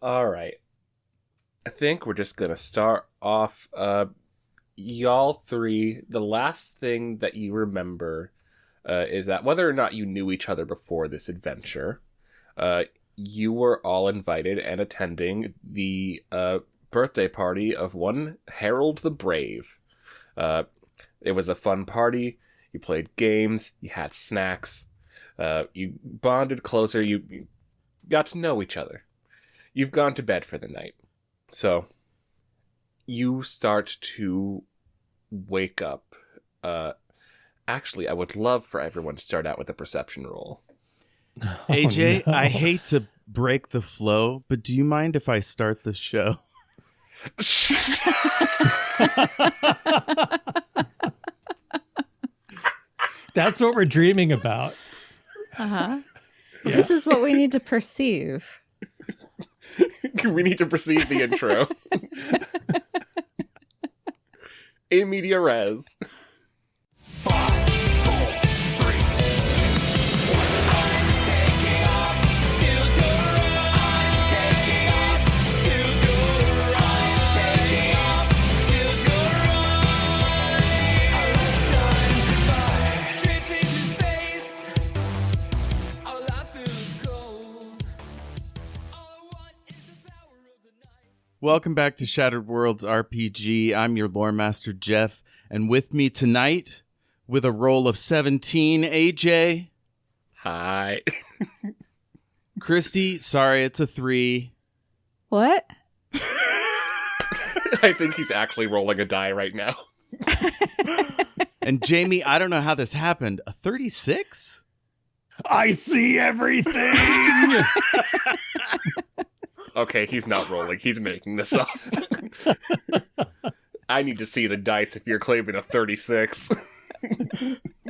All right. I think we're just going to start off. Y'all three, the last thing that you remember is that whether or not you knew each other before this adventure, you were all invited and attending the birthday party of one Harold the Brave. It was a fun party. You played games. You had snacks. You bonded closer. You got to know each other. You've gone to bed for the night. So, you start to wake up. Actually, I would love for everyone to start out with a perception roll. AJ, no. I hate to break the flow, but do you mind if I start the show? That's what we're dreaming about. Uh-huh. Yeah. This is what we need to perceive. We need to proceed the intro. In media res. 5, 4, 3, 2, 1. I'm taking off. Still your I'm taking off. Still your I'm taking off. Still your I was trying to drifting to space. All I feel is cold. All I want is the power of the night. Welcome back to Shattered Worlds RPG. I'm your lore master, Jeff, and with me tonight, with a roll of 17, AJ. Hi. Kristy, sorry, it's a 3. What? I think he's actually rolling a die right now. And Jayme, I don't know how this happened. A 36? I see everything. Okay, he's not rolling. He's making this up. I need to see the dice if you're claiming a 36.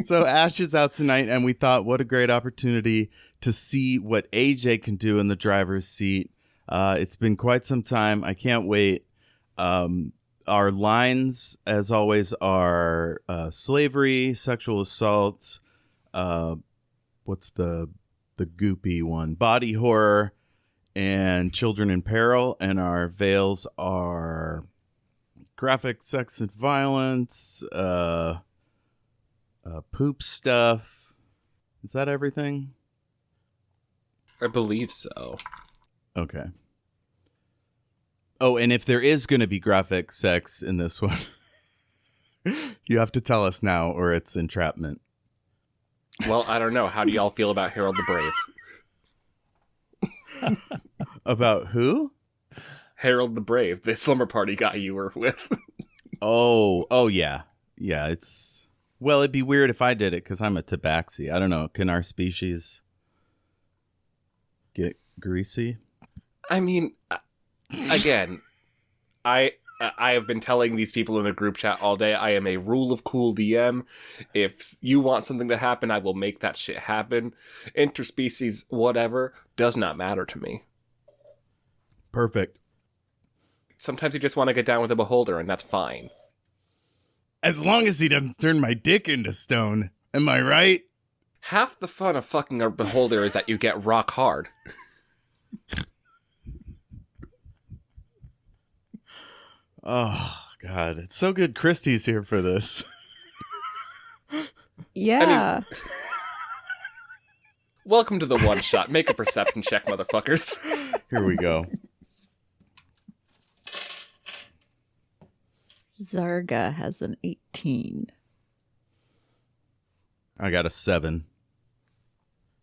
So Ash is out tonight, and we thought, what a great opportunity to see what AJ can do in the driver's seat. It's been quite some time. I can't wait. Our lines, as always, are slavery, sexual assault. What's the goopy one? Body horror and children in peril. And our veils are graphic sex and violence, poop stuff. Is that everything? I believe so. Okay. Oh, and if there is going to be graphic sex in this one, you have to tell us now or it's entrapment. Well, I don't know. How do y'all feel about Harold the Brave? About who? Harold the Brave, the slumber party guy you were with. Oh, yeah. Yeah, it's... Well, it'd be weird if I did it because I'm a tabaxi. I don't know. Can our species get greasy? I mean, again, I have been telling these people in the group chat all day, I am a rule of cool DM. If you want something to happen, I will make that shit happen. Interspecies, whatever, does not matter to me. Perfect. Sometimes you just want to get down with a beholder, and that's fine. As long as he doesn't turn my dick into stone. Am I right? Half the fun of fucking a beholder is that you get rock hard. Oh, God. It's so good Kristy's here for this. Yeah. Welcome to the one shot. Make a perception check, motherfuckers. Here we go. Zarga has an 18. I got a 7.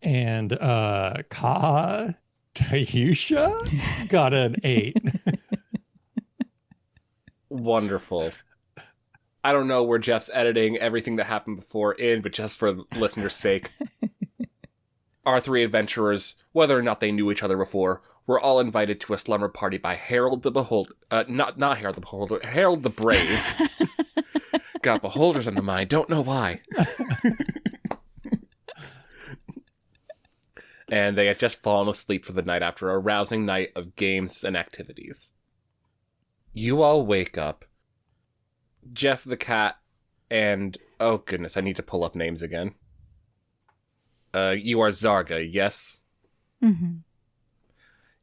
And Katyusha got an 8. Wonderful. I don't know where Jeff's editing everything that happened before in, but just for the listener's sake, our three adventurers, whether or not they knew each other before, were all invited to a slumber party by Harold the Beholder. Not Harold the Beholder, Harold the Brave. Got beholders on the mind, don't know why. And they had just fallen asleep for the night after a rousing night of games and activities. You all wake up. Jeff the cat and... Oh goodness, I need to pull up names again. You are Zarga, yes? Mm-hmm.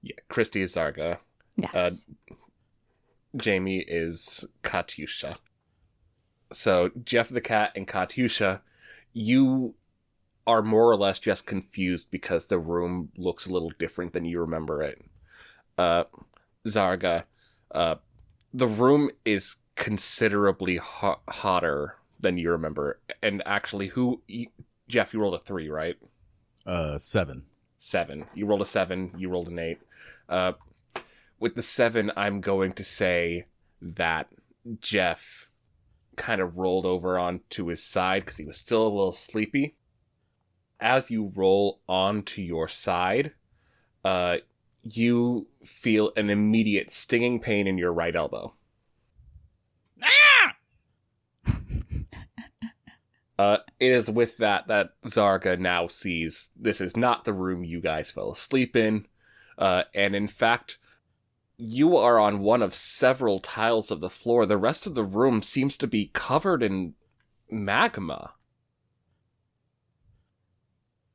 Yeah, Kristy is Zarga. Yes. Jayme is Katyusha. So, Jeff the Cat and Katyusha, you are more or less just confused because the room looks a little different than you remember it. Zarga, the room is considerably hotter than you remember. And actually, Jeff, you rolled a 3, right? 7. 7. You rolled a 7, you rolled an 8. With the 7, I'm going to say that Jeff kind of rolled over onto his side because he was still a little sleepy. As you roll onto your side, you feel an immediate stinging pain in your right elbow. It is with that Zarga now sees this is not the room you guys fell asleep in, and in fact, you are on one of several tiles of the floor. The rest of the room seems to be covered in magma.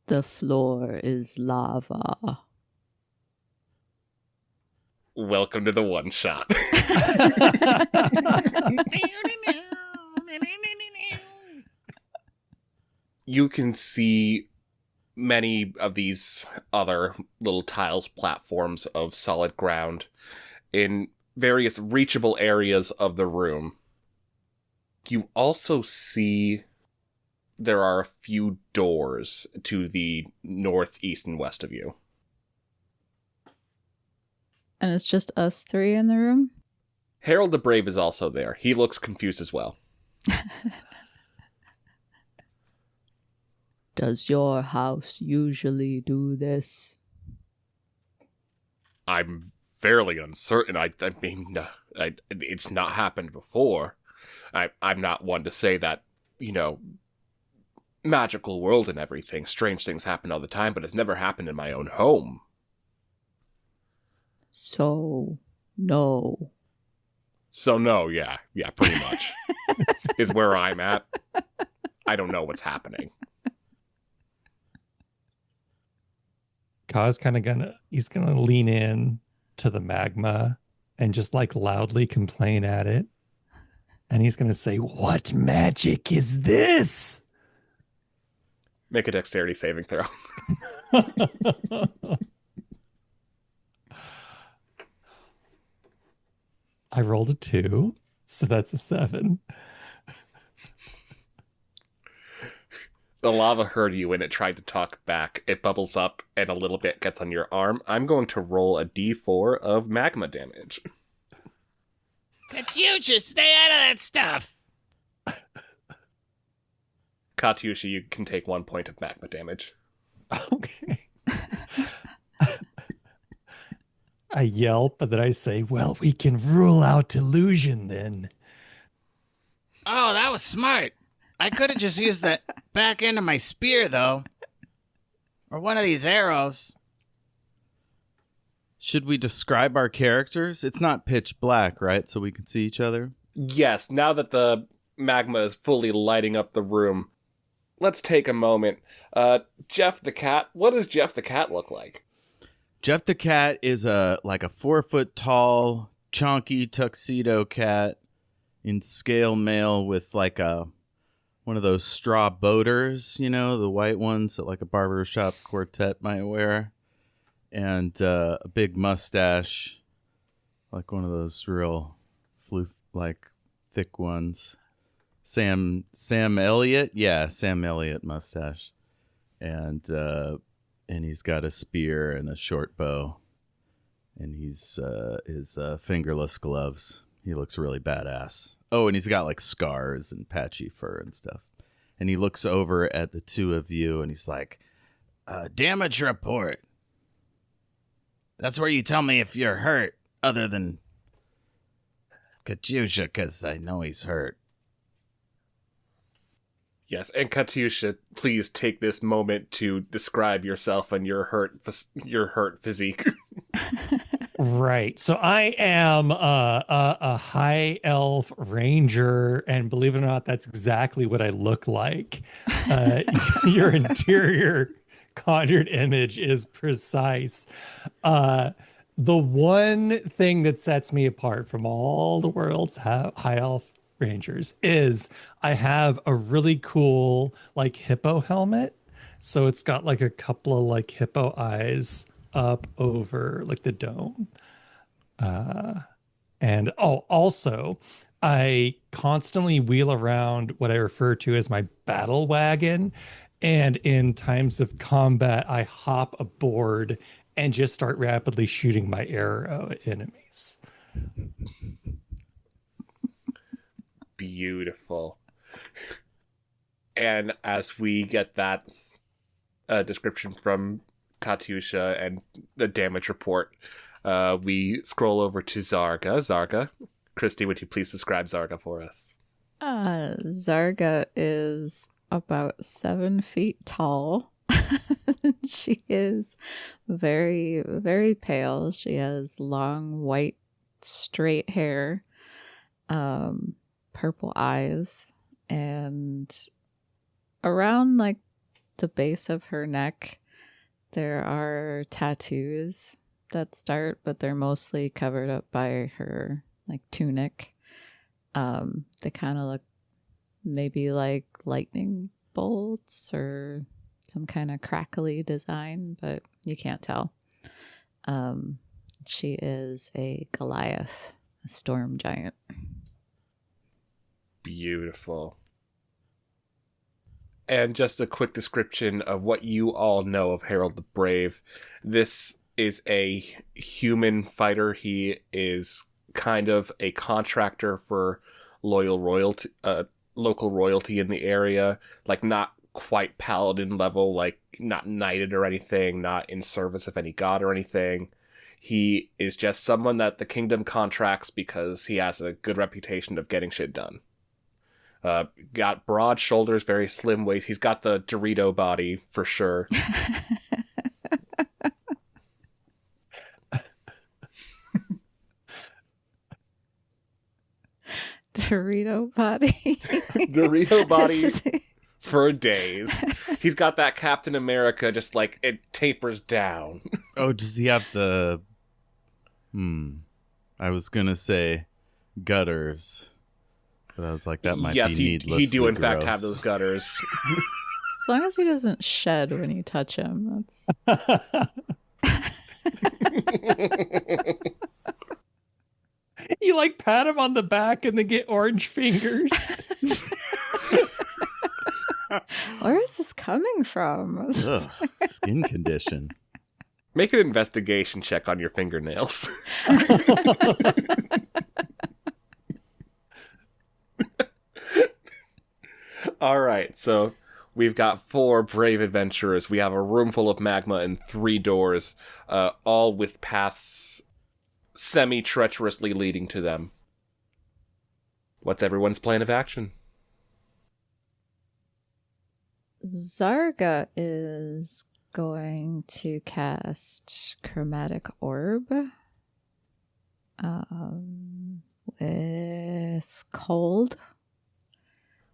The floor is lava. Welcome to the one shot. You can see many of these other little tiles platforms of solid ground in various reachable areas of the room. You also see there are a few doors to the north, east, and west of you. And it's just us 3 in the room? Harold the Brave is also there. He looks confused as well. Does your house usually do this? I'm fairly uncertain. I mean, it's not happened before. I'm not one to say that, magical world and everything. Strange things happen all the time, but it's never happened in my own home. So, no. So no, yeah, pretty much. Is where I'm at. I don't know what's happening. Ka's kind of he's gonna lean in to the magma and just like loudly complain at it. And he's gonna say, "What magic is this?" Make a dexterity saving throw. I rolled a 2, so that's a 7. The lava heard you and it tried to talk back. It bubbles up and a little bit gets on your arm. I'm going to roll a d4 of magma damage. Katyusha, stay out of that stuff. Katyusha, you can take 1 point of magma damage. Okay. I yelp, and then I say, "Well, we can rule out illusion then." Oh, that was smart. I could have just used the back end of my spear, though. Or one of these arrows. Should we describe our characters? It's not pitch black, right? So we can see each other? Yes, now that the magma is fully lighting up the room, let's take a moment. Jeff the Cat, what does Jeff the Cat look like? Jeff the Cat is a 4-foot tall, chonky tuxedo cat in scale mail with like one of those straw boaters, the white ones that like a barbershop quartet might wear, and a big mustache, like one of those real thick ones. Sam Elliott, yeah, Sam Elliott mustache, and he's got a spear and a short bow, and his fingerless gloves. He looks really badass. Oh, and he's got like scars and patchy fur and stuff. And he looks over at the two of you and he's like, Damage report. That's where you tell me if you're hurt, other than Katyusha, because I know he's hurt. Yes, and Katyusha, please take this moment to describe yourself and your hurt physique. Right. So I am a high elf ranger, and believe it or not, that's exactly what I look like. Your interior conjured image is precise. the one thing that sets me apart from all the world's high elf rangers is I have a really cool like hippo helmet. So it's got like a couple of like hippo eyes up over like the dome. And also I constantly wheel around what I refer to as my battle wagon. And in times of combat, I hop aboard and just start rapidly shooting my arrow at enemies. Beautiful. And as we get that description from Katyusha and the damage report, we scroll over to Zarga. Zarga, Kristy, would you please describe Zarga for us? Zarga is about 7 feet tall. She is very, very pale. She has long, white, straight hair, purple eyes, and around like the base of her neck, there are tattoos that start, but they're mostly covered up by her like tunic. They kind of look maybe like lightning bolts or some kind of crackly design, but you can't tell. She is a Goliath, a storm giant. Beautiful. And just a quick description of what you all know of Harold the Brave. This is a human fighter. He is kind of a contractor for local royalty in the area. Like, not quite paladin level, like not knighted or anything, not in service of any god or anything. He is just someone that the kingdom contracts because he has a good reputation of getting shit done. Got broad shoulders, very slim waist. He's got the Dorito body for sure. Dorito body. Dorito body for days. He's got that Captain America, just like it tapers down. Oh, does he have the... I was going to say gutters. But I was like, that might be needlessly he do in fact gross. have those gutters. As long as he doesn't shed when you touch him, that's... You like pat him on the back and then get orange fingers. Where is this coming from? Ugh, skin condition. Make an investigation check on your fingernails. All right, so we've got 4 brave adventurers. We have a room full of magma and 3 doors, all with paths semi-treacherously leading to them. What's everyone's plan of action? Zarga is going to cast Chromatic Orb with Cold.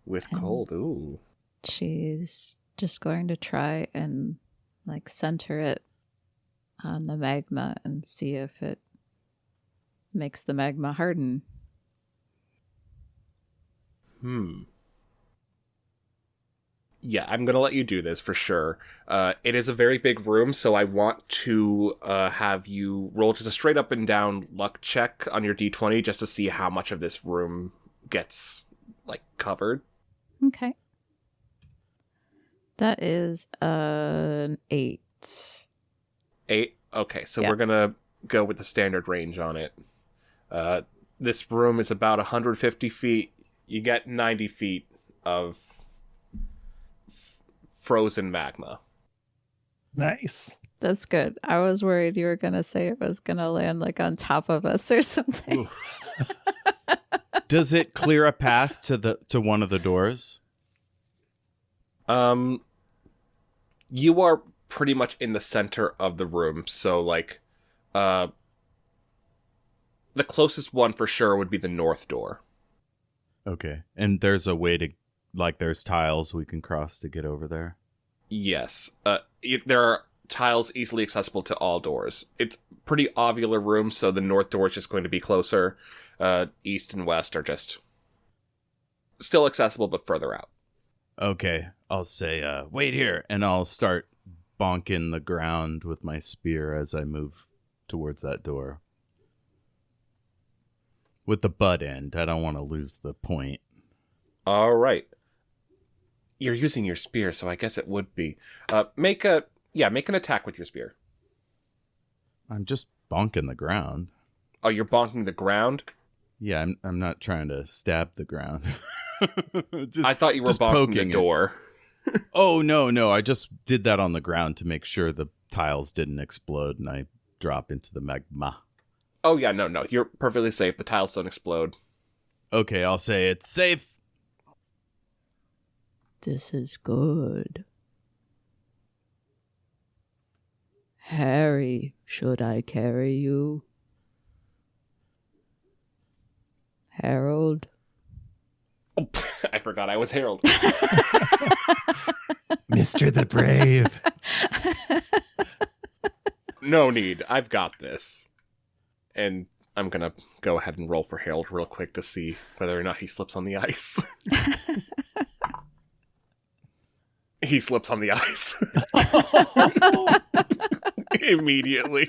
With cold, ooh. She's just going to try and like center it on the magma and see if it makes the magma harden. Yeah, I'm going to let you do this for sure. It is a very big room, so I want to have you roll just a straight up and down luck check on your d20 just to see how much of this room gets, like, covered. Okay. That is an 8. 8? Okay, so Yeah. we're going to go with the standard range on it. This room is about 150 feet. You get 90 feet of frozen magma. Nice. That's good. I was worried you were going to say it was going to land like on top of us or something. Does it clear a path to one of the doors? You are pretty much in the center of the room, so like the closest one for sure would be the north door. Okay. And there's a way to, like, there's tiles we can cross to get over there? Yes. There are tiles easily accessible to all doors. It's pretty ovular room, so the north door is just going to be closer. East and west are just still accessible, but further out. Okay, I'll say, wait here, and I'll start bonking the ground with my spear as I move towards that door. With the butt end, I don't want to lose the point. All right. You're using your spear, so I guess it would be. Make an attack with your spear. I'm just bonking the ground. Oh, you're bonking the ground? Yeah, I'm not trying to stab the ground. I thought you were just bonking the poking it. door. Oh, no, I just did that on the ground to make sure the tiles didn't explode and I drop into the magma. Oh, yeah, no. You're perfectly safe. The tiles don't explode. Okay, I'll say it's safe. This is good. Harry, should I carry you? Harold? Oh, I forgot I was Harold. Mr. the Brave. No need. I've got this. And I'm going to go ahead and roll for Harold real quick to see whether or not he slips on the ice. He slips on the ice. Immediately.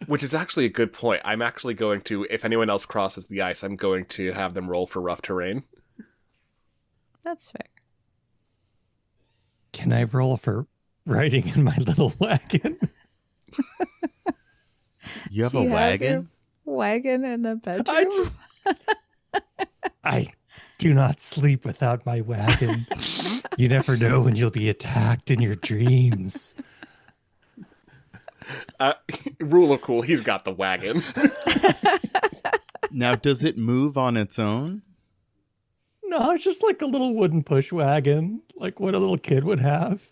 Which is actually a good point. I'm actually going to, if anyone else crosses the ice, I'm going to have them roll for rough terrain. That's fair. Can I roll for riding in my little wagon? You have Do a you wagon? your wagon in the bedroom? I do not sleep without my wagon. You never know when you'll be attacked in your dreams. Rule of cool, he's got the wagon. Now, does it move on its own? No, it's just like a little wooden push wagon, like what a little kid would have.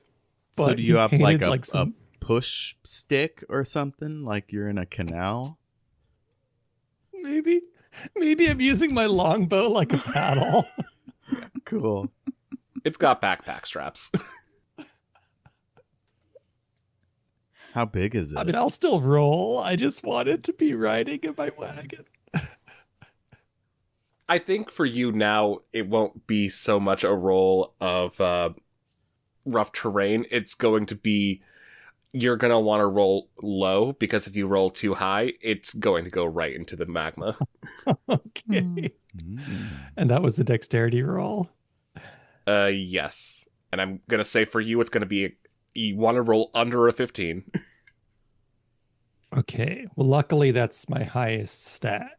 So But do you he have like painted, a push stick or something? Like you're in a canal? Maybe I'm using my longbow like a paddle. Cool. It's got backpack straps. How big is it? I mean, I'll still roll. I just wanted to be riding in my wagon. I think for you now, it won't be so much a roll of rough terrain. It's going to be, you're going to want to roll low, because if you roll too high, it's going to go right into the magma. Okay. Mm. And that was the dexterity roll. Yes. And I'm going to say for you, it's going to be, you want to roll under a 15. Okay. Well, luckily that's my highest stat.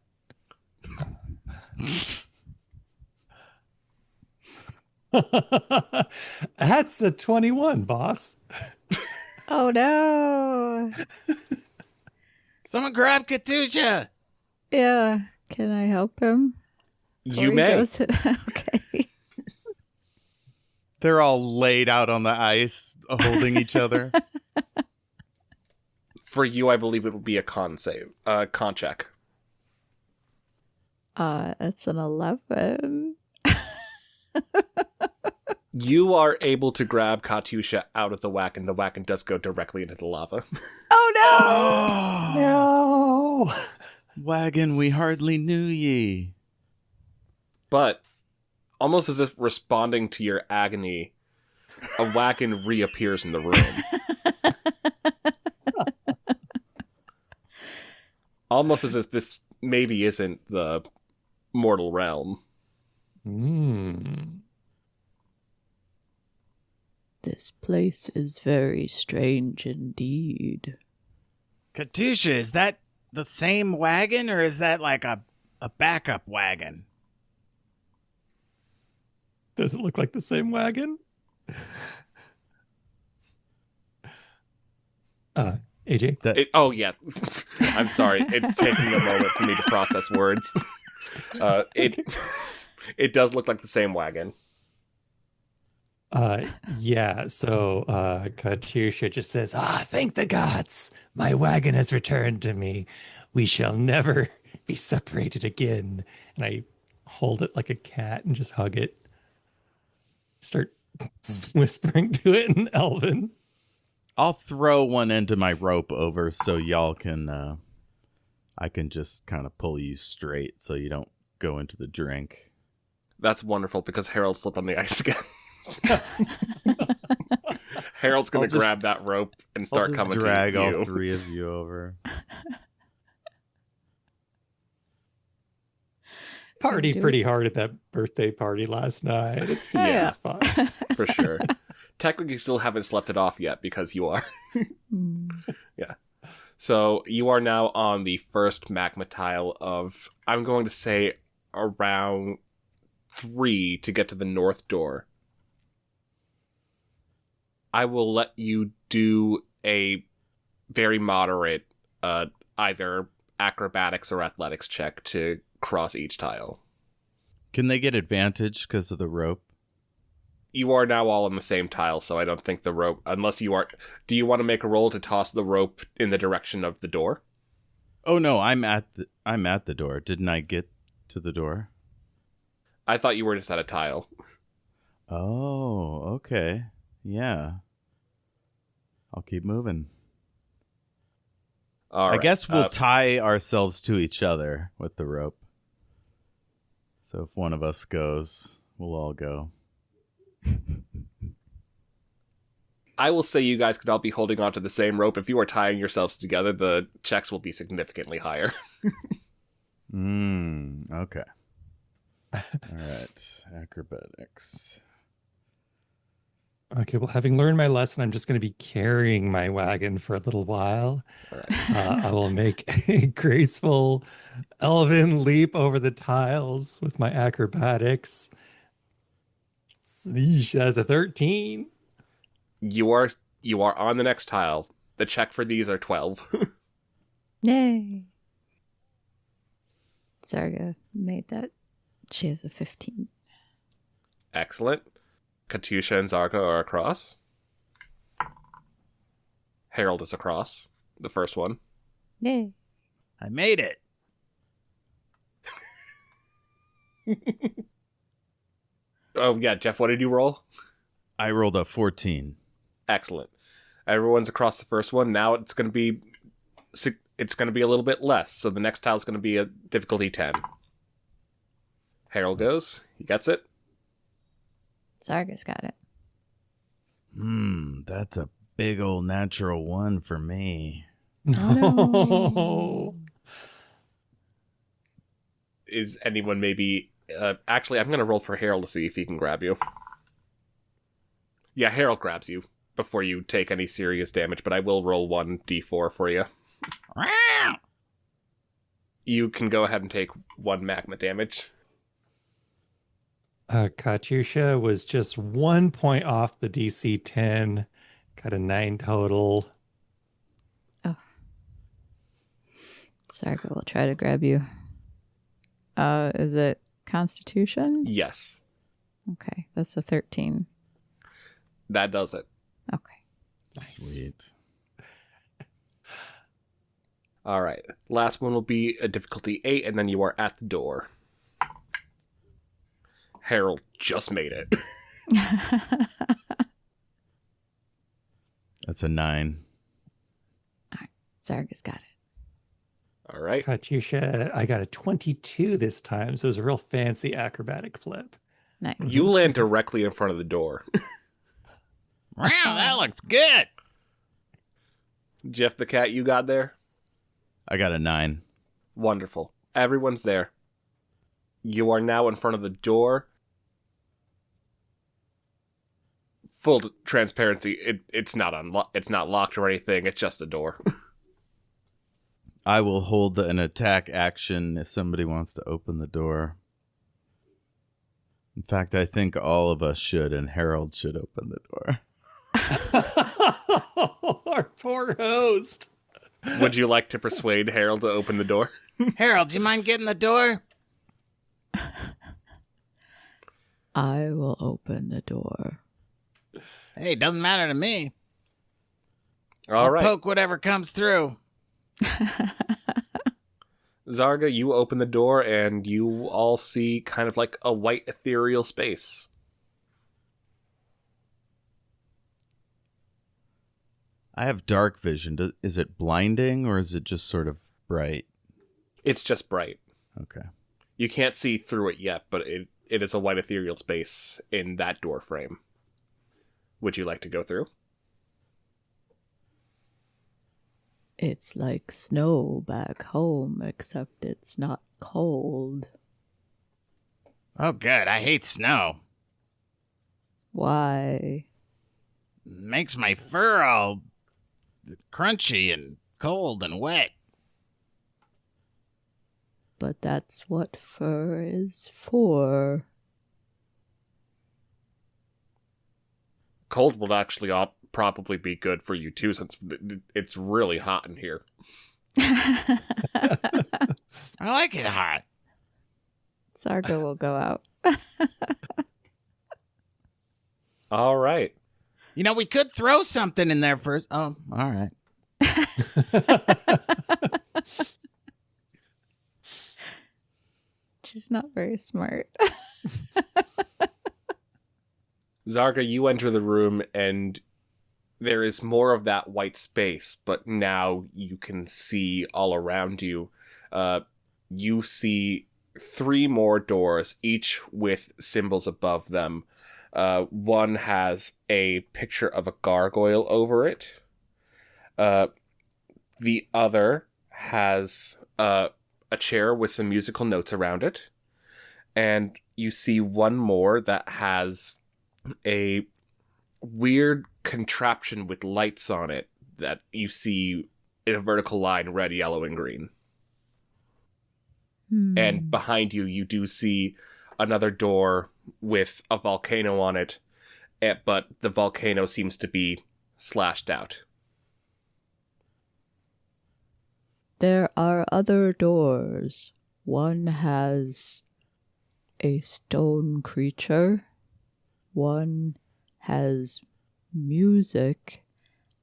That's a 21, boss. Oh no. Someone grab Katyusha! Yeah. Can I help him? You Before he may. goes to- Okay. They're all laid out on the ice, holding each other. For you, I believe it would be a con save, con check. It's an 11. You are able to grab Katyusha out of the wagon. The wagon does go directly into the lava. Oh no! No. Wagon, we hardly knew ye. But, almost as if responding to your agony, a wagon reappears in the room. Almost as if this maybe isn't the mortal realm. This place is very strange indeed. Katyusha, is that the same wagon, or is that like a backup wagon? Does it look like the same wagon? AJ? Oh, yeah. I'm sorry. It's taking a moment for me to process words. It does look like the same wagon. Yeah, so Katyusha just says, thank the gods, my wagon has returned to me. We shall never be separated again. And I hold it like a cat and just hug it. Start whispering to it in Elven. I'll throw one end of my rope over so y'all can, I can just kind of pull you straight so you don't go into the drink. That's wonderful because Harold slipped on the ice again. Harold's going to grab that rope and start I'll just coming drag to you. all three of you over. Partied Do it. pretty hard at that birthday party last night. It's fun. For sure. Technically, you still haven't slept it off yet because you are. Hmm. So you are now on the first magma tile of, I'm going to say, around 3 to get to the north door. I will let you do a very moderate, either acrobatics or athletics check to cross each tile. Can they get advantage because of the rope? You are now all on the same tile, so I don't think the rope, unless you are, do you want to make a roll to toss the rope in the direction of the door? Oh no, I'm at the door. Didn't I get to the door? I thought you were just at a tile. Oh, okay. Yeah. I'll keep moving. All I right. guess we'll tie ourselves to each other with the rope. So if one of us goes, we'll all go. I will say you guys could all be holding onto the same rope. If you are tying yourselves together, the checks will be significantly higher. Okay. All right. Acrobatics. Okay, well, having learned my lesson, I'm just going to be carrying my wagon for a little while. All right. I will make a graceful elven leap over the tiles with my acrobatics. Yeesh, that's a 13. You are on the next tile. The check for these are 12. Yay. Zarga made that. She has a 15. Excellent. Katyusha and Zarga are across. Harold is across. The first one. Yay. I made it. Oh, yeah, Jeff, what did you roll? I rolled a 14. Excellent. Everyone's across the first one. Now it's going to be a little bit less. So the next tile is going to be a difficulty 10. Harold goes. He gets it. Zarga's got it. That's a big old natural 1 for me. No. Is anyone maybe... actually, I'm going to roll for Harold to see if he can grab you. Yeah, Harold grabs you before you take any serious damage, but I will roll 1d4 for you. You can go ahead and take 1 magma damage. Katyusha was just 1 point off the DC 10. Got a 9 total. Zarga will try to grab you. Is it Constitution? Yes, Okay, that's a 13. that does it. Okay. Sweet. All right. Last one will be a difficulty 8, and then you are at the door. Harold just made it. That's a 9. Zarga's got it. All right. Katyusha, I got a 22 this time, so it was a real fancy acrobatic flip. Nice. You land directly in front of the door. Wow, that looks good. Jeff the cat, you got there? I got a 9. Wonderful. Everyone's there. You are now in front of the door. Full transparency, it's not it's not locked or anything. It's just a door. I will hold an attack action if somebody wants to open the door. In fact, I think all of us should, and Harold should open the door. Our poor host. Would you like to persuade Harold to open the door? Harold, do you mind getting the door? I will open the door. Hey, doesn't matter to me. All I'll right. poke whatever comes through. Zarga, you open the door and you all see kind of like a white ethereal space. I have dark vision. Is it blinding or is it just sort of bright? It's just bright. Okay. You can't see through it yet, but it is a white ethereal space in that door frame. Would you like to go through? It's like snow back home, except it's not cold. Oh, good. I hate snow. Why? Makes my fur all crunchy and cold and wet. But that's what fur is for. Cold will actually probably be good for you too, since it's really hot in here. I like it hot. Zarga will go out. All right. You know, we could throw something in there first. Oh, all right. She's not very smart. Zarga, you enter the room and there is more of that white space, but now you can see all around you. You see 3 more doors, each with symbols above them. One has a picture of a gargoyle over it. The other has a chair with some musical notes around it. And you see one more that has a weird contraption with lights on it that you see in a vertical line, red, yellow, and green. And behind you, you do see another door with a volcano on it, but the volcano seems to be slashed out. There are other doors. One has a stone creature. One has music.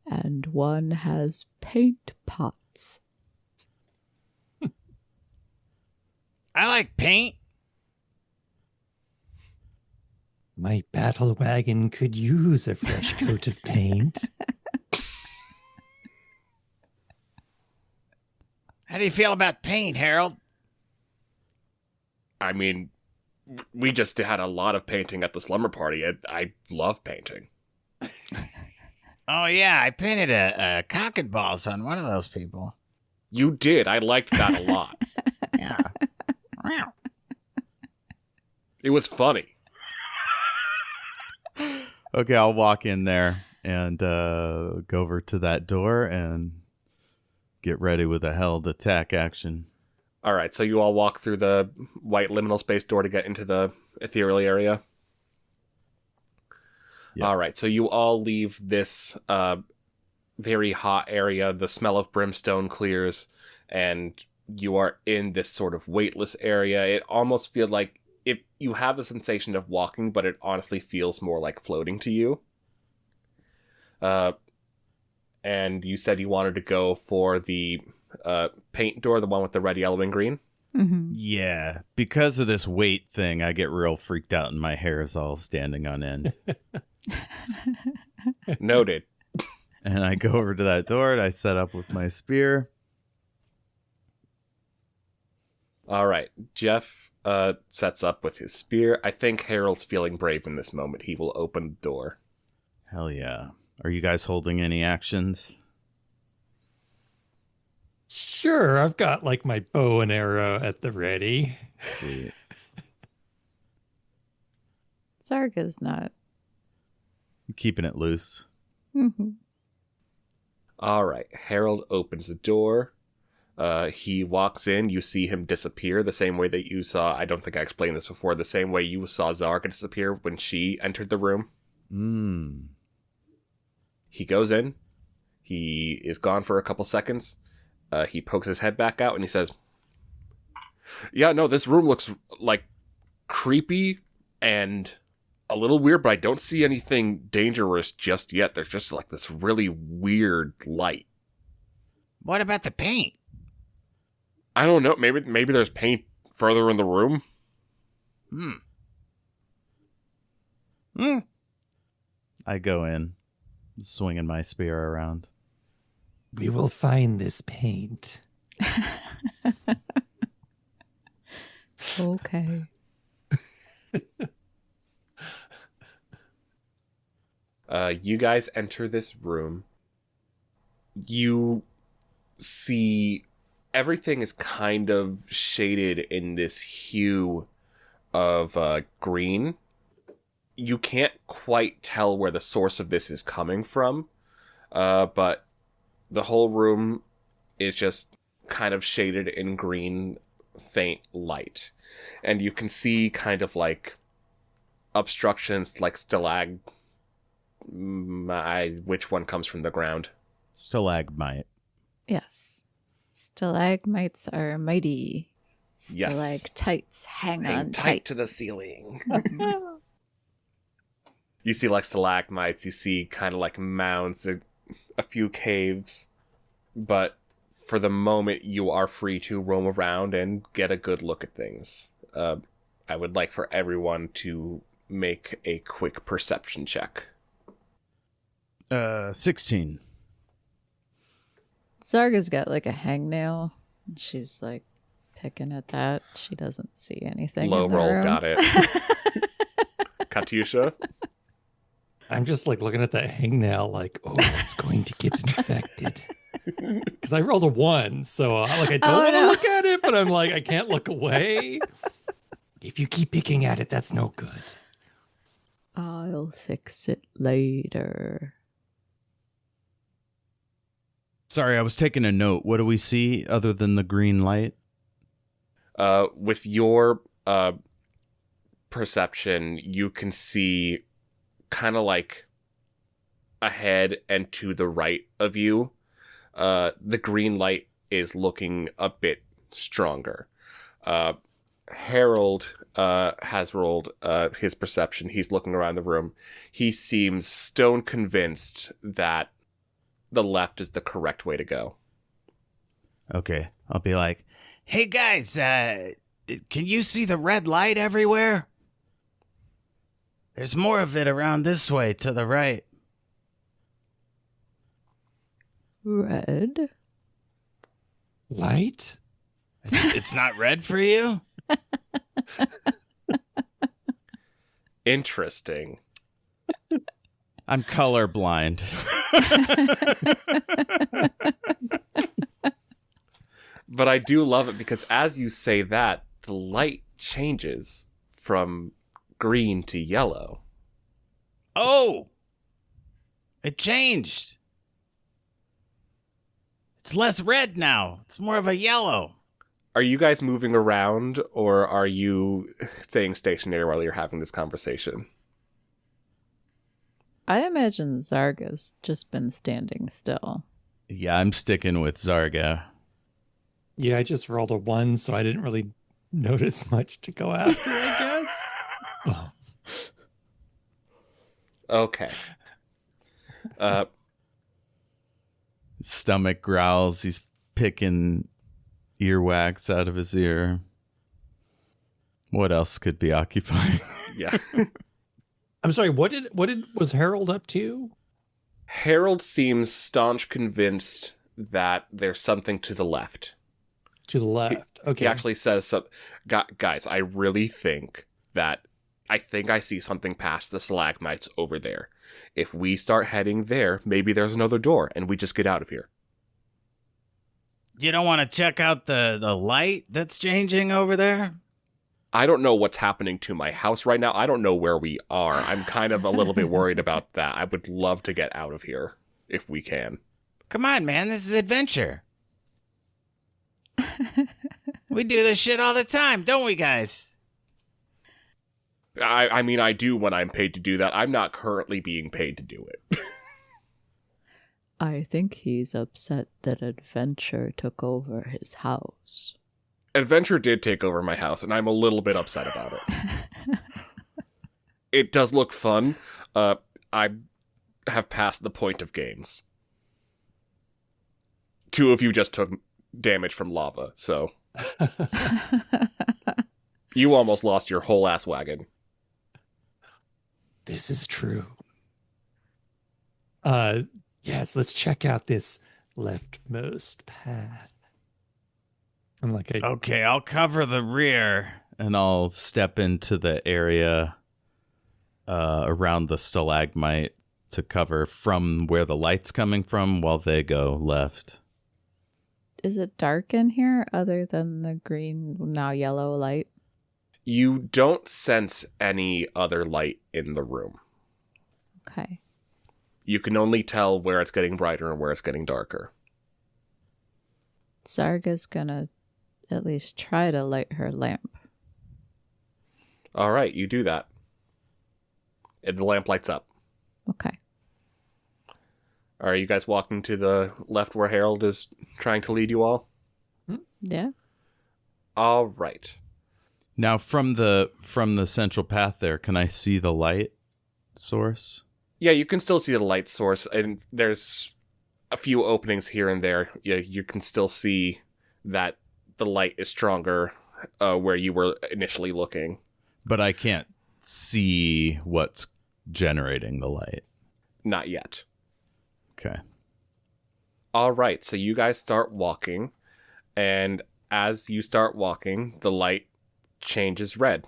And one has paint pots. I like paint. My battle wagon could use a fresh coat of paint. How do you feel about paint, Harold? I mean, we just had a lot of painting at the slumber party. I love painting. Oh, yeah, I painted a cock and balls on one of those people. You did. I liked that a lot. Yeah. It was funny. Okay, I'll walk in there and go over to that door and get ready with a held attack action. All right, so you all walk through the white liminal space door to get into the ethereal area. Yep. All right, so you all leave this very hot area. The smell of brimstone clears, and you are in this sort of weightless area. It almost feels like if you have the sensation of walking, but it honestly feels more like floating to you. And you said you wanted to go for the paint door, the one with the red, yellow, and green? Mm-hmm. Yeah, because of this weight thing, I get real freaked out and my hair is all standing on end. Noted. And I go over to that door and I set up with my spear. All right, Jeff sets up with his spear. I think Harold's feeling brave in this moment. He will open the door. Hell yeah. Are you guys holding any actions? Sure, I've got like my bow and arrow at the ready. Sweet. Zarga's not. I'm keeping it loose. Mm-hmm. All right, Harold opens the door. He walks in. You see him disappear the same way that you saw. I don't think I explained this before. The same way you saw Zarga disappear when she entered the room. He goes in. He is gone for a couple seconds. He pokes his head back out and he says, "Yeah, no, this room looks like creepy and a little weird, but I don't see anything dangerous just yet. There's just like this really weird light. What about the paint? I don't know. Maybe there's paint further in the room." I go in, swinging my spear around. We will find this paint. Okay. You guys enter this room. You see everything is kind of shaded in this hue of green. You can't quite tell where the source of this is coming from, but the whole room is just kind of shaded in green, faint light. And you can see kind of like obstructions, like which one comes from the ground? Stalagmite. Yes. Stalagmites are mighty. Yes. Stalactites hang Hang on tight tight. to the ceiling. You see like stalagmites, you see kind of like mounds, a few caves, but for the moment you are free to roam around and get a good look at things. I would like for everyone to make a quick perception check. 16. Zarga's got like a hangnail. She's like picking at that. She doesn't see anything. Low in the roll, room. got it. Katyusha? I'm just like looking at that hangnail like, oh, it's going to get infected. Because I rolled a 1, so I don't want to look at it, but I'm like, I can't look away. If you keep picking at it, that's no good. I'll fix it later. Sorry, I was taking a note. What do we see other than the green light? With your perception, you can see kind of like ahead and to the right of you. The green light is looking a bit stronger. Harold has rolled his perception. He's looking around the room. He seems stone convinced that the left is the correct way to go. Okay, I'll be like, Hey guys, can you see the red light everywhere? There's more of it around this way to the right. Red? Light? It's not red for you? Interesting. I'm colorblind. But I do love it because as you say that, the light changes from green to yellow. Oh! It changed. It's less red now. It's more of a yellow. Are you guys moving around or are you staying stationary while you're having this conversation? I imagine Zarga's just been standing still. Yeah, I'm sticking with Zarga. Yeah, I just rolled a 1, so I didn't really notice much to go after, I guess. Oh. Okay. His stomach growls. He's picking earwax out of his ear. What else could be occupying? Yeah. I'm sorry, what was Harold up to? Harold seems staunch convinced that there's something to the left. To the left. Okay. He actually says, guys, I really think that I see something past the stalagmites over there. If we start heading there, maybe there's another door and we just get out of here. You don't want to check out the light that's changing over there? I don't know what's happening to my house right now. I don't know where we are. I'm kind of a little bit worried about that. I would love to get out of here if we can. Come on, man. This is adventure. We do this shit all the time, don't we, guys? I mean, I do when I'm paid to do that. I'm not currently being paid to do it. I think he's upset that adventure took over his house. Adventure did take over my house, and I'm a little bit upset about it. It does look fun. I have passed the point of games. 2 of you just took damage from lava, so... You almost lost your whole ass wagon. This is true. Yes, let's check out this leftmost path. I'm like, Okay, I'll cover the rear. And I'll step into the area around the stalagmite to cover from where the light's coming from while they go left. Is it dark in here other than the green, now yellow light? You don't sense any other light in the room. Okay. You can only tell where it's getting brighter and where it's getting darker. Zarga's gonna at least try to light her lamp. All right, you do that. And the lamp lights up. Okay. Are you guys walking to the left where Harold is trying to lead you all? Yeah. All right. Now from the central path there, can I see the light source? Yeah, you can still see the light source, and there's a few openings here and there. Yeah, you can still see that the light is stronger where you were initially looking. But I can't see what's generating the light. Not yet. Okay. All right, so you guys start walking, and as you start walking, the light changes red.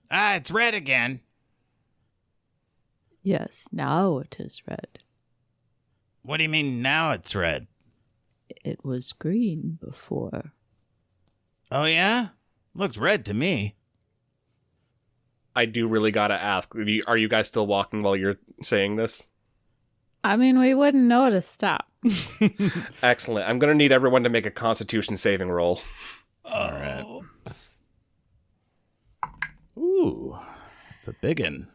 Ah, it's red again. Yes, now it is red. What do you mean now it's red? It was green before. Oh, yeah? Looks red to me. I do really gotta ask, are you guys still walking while you're saying this? I mean, we wouldn't know to stop. Excellent. I'm gonna need everyone to make a Constitution saving roll. All right. Ooh, it's a biggin.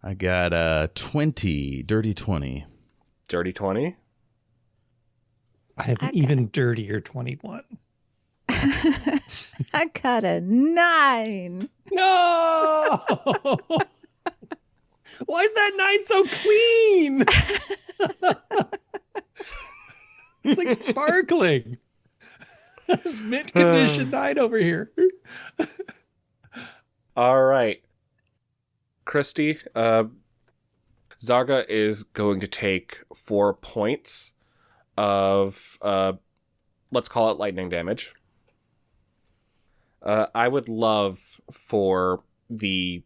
I got 20, dirty 20. Dirty 20? I have an even dirtier 21. I got a 9. No! Why is that 9 so clean? It's like sparkling. Mint condition 9 over here. All right. Kristy, Zarga is going to take 4 points of, let's call it lightning damage. I would love for the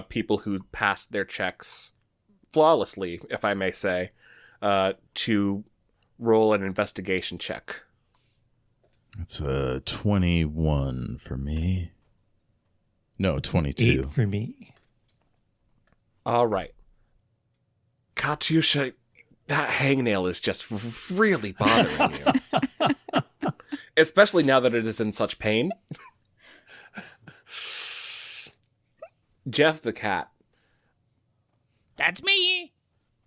people who passed their checks flawlessly, if I may say, to roll an investigation check. It's a 21 for me. No, 22. 8 for me. All right. Katyusha, that hangnail is just really bothering you. Especially now that it is in such pain. Jeff the cat. That's me.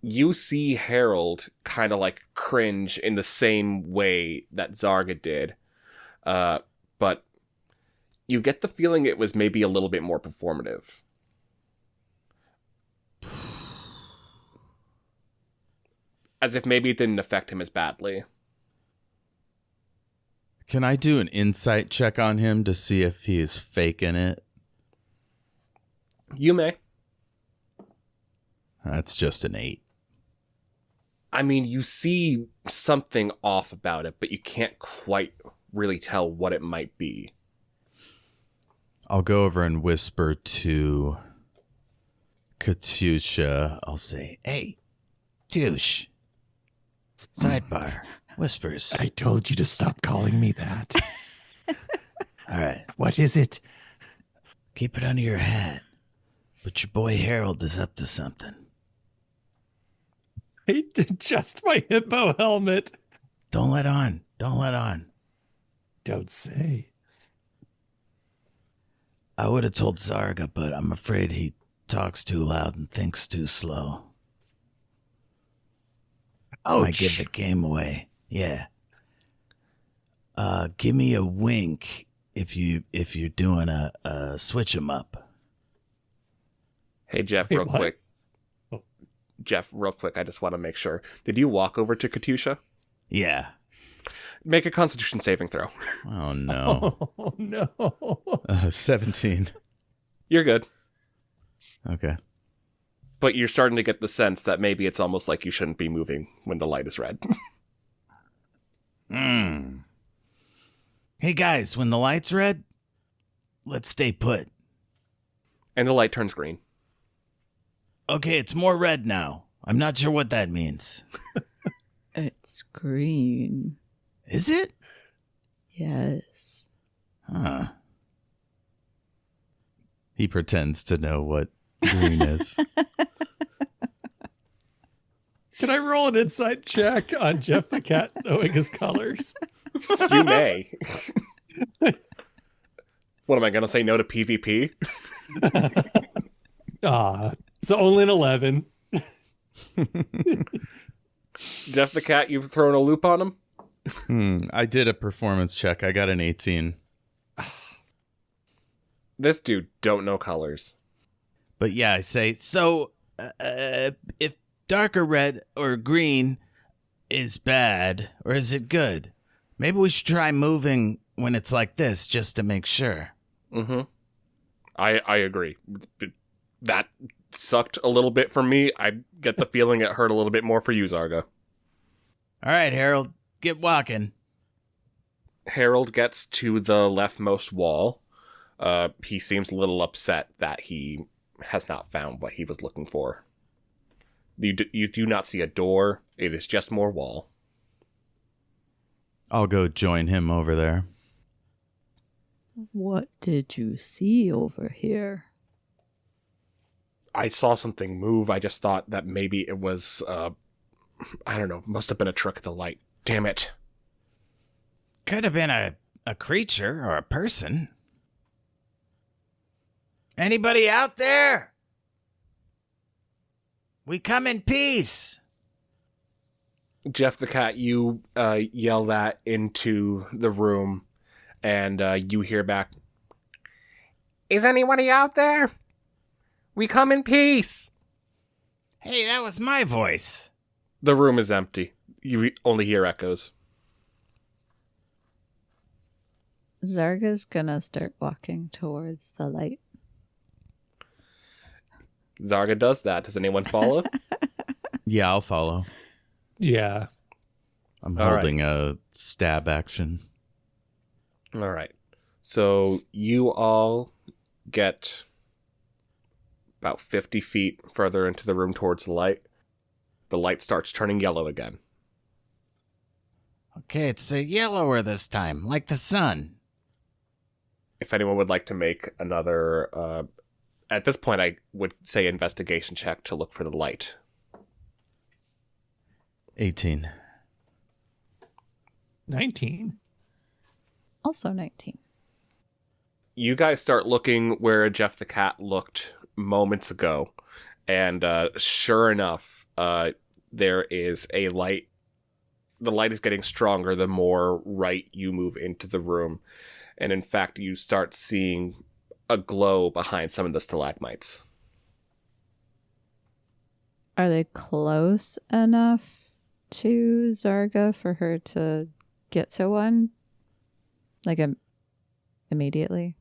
You see Harold kind of like cringe in the same way that Zarga did. But you get the feeling it was maybe a little bit more performative. As if maybe it didn't affect him as badly. Can I do an insight check on him to see if he is faking it? You may. That's just an 8. I mean, you see something off about it, but you can't quite really tell what it might be. I'll go over and whisper to Katyusha. I'll say, Hey, douche. Sidebar. Whispers. I told you to stop calling me that. All right. What is it? Keep it under your hat. But your boy Harold is up to something. I just my hippo helmet. Don't let on. Don't let on. Don't say. I would have told Zarga, but I'm afraid he talks too loud and thinks too slow. Might give the game away. Yeah. Give me a wink if you're doing a switch 'em up. Hey, Jeff, Wait, real what? quick. Oh. Jeff, real quick, I just want to make sure. Did you walk over to Katyusha? Yeah. Make a Constitution saving throw. oh no. Oh no. 17. You're good. Okay. but you're starting to get the sense that maybe it's almost like you shouldn't be moving when the light is red. Hey guys, when the light's red, let's stay put. And the light turns green. Okay, it's more red now. I'm not sure what that means. It's green. Is it? Yes. Huh. He pretends to know what green is. Can I roll an insight check on Jeff the Cat knowing his colors? You may. What am I going to say no to PvP? So only an 11. Jeff the Cat, you've thrown a loop on him? I did a performance check. I got an 18. This dude don't know colors. But yeah, I say, so if darker red or green is bad, or is it good? Maybe we should try moving when it's like this, just to make sure. Mm-hmm. I agree. That sucked a little bit for me. I get the feeling it hurt a little bit more for you, Zarga. All right, Harold, get walking. Harold gets to the leftmost wall. He seems a little upset that he has not found what he was looking for. You do not see a door. It is just more wall. I'll go join him over there. What did you see over here? I saw something move. I just thought that maybe it was, I don't know, must have been a trick of the light. Damn it. Could have been a creature or a person. Anybody out there? We come in peace. Jeff the Cat, you yell that into the room, and you hear back, "Is anybody out there? We come in peace." Hey, that was my voice. The room is empty. You only hear echoes. Zarga's gonna start walking towards the light. Zarga does that. Does anyone follow? Yeah, I'll follow. Yeah. I'm All holding a stab action. All right. So you all get about 50 feet further into the room towards the light. The light starts turning yellow again. Okay, it's yellower this time, like the sun. If anyone would like to make another, at this point I would say investigation check to look for the light. 18. 19. Also 19. You guys start looking where Jeff the Cat looked moments ago, and sure enough, there is a light. The light is getting stronger the more right you move into the room, and in fact, you start seeing a glow behind some of the stalagmites. Are they close enough to Zarga for her to get to one? Like immediately?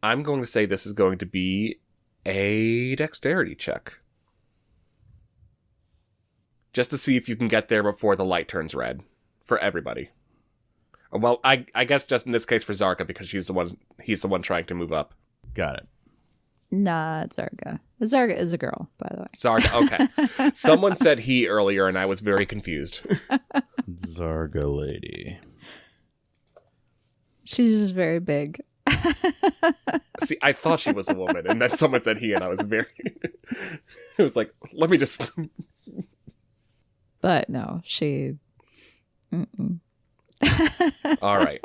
I'm going to say this is going to be a dexterity check. Just to see if you can get there before the light turns red. For everybody. Well, I guess just in this case for Zarga, because he's the one trying to move up. Got it. Not Zarga. Zarga is a girl, by the way. Zarga, okay. Someone said he earlier, and I was very confused. Zarga lady. She's just very big. See, I thought she was a woman, and then someone said he, and I was very... It was like, let me just... But no, she... Mm-mm. All right.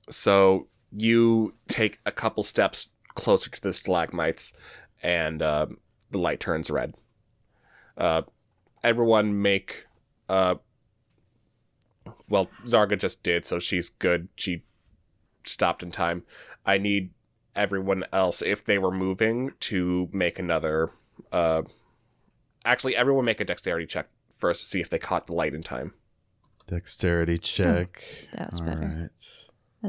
So you take a couple steps closer to the stalagmites, and the light turns red. Everyone make... Well, Zarga just did, so she's good. She stopped in time. I need everyone else, if they were moving, to make another... Actually, everyone make a dexterity check first to see if they caught the light in time. Dexterity check. That was All better. right.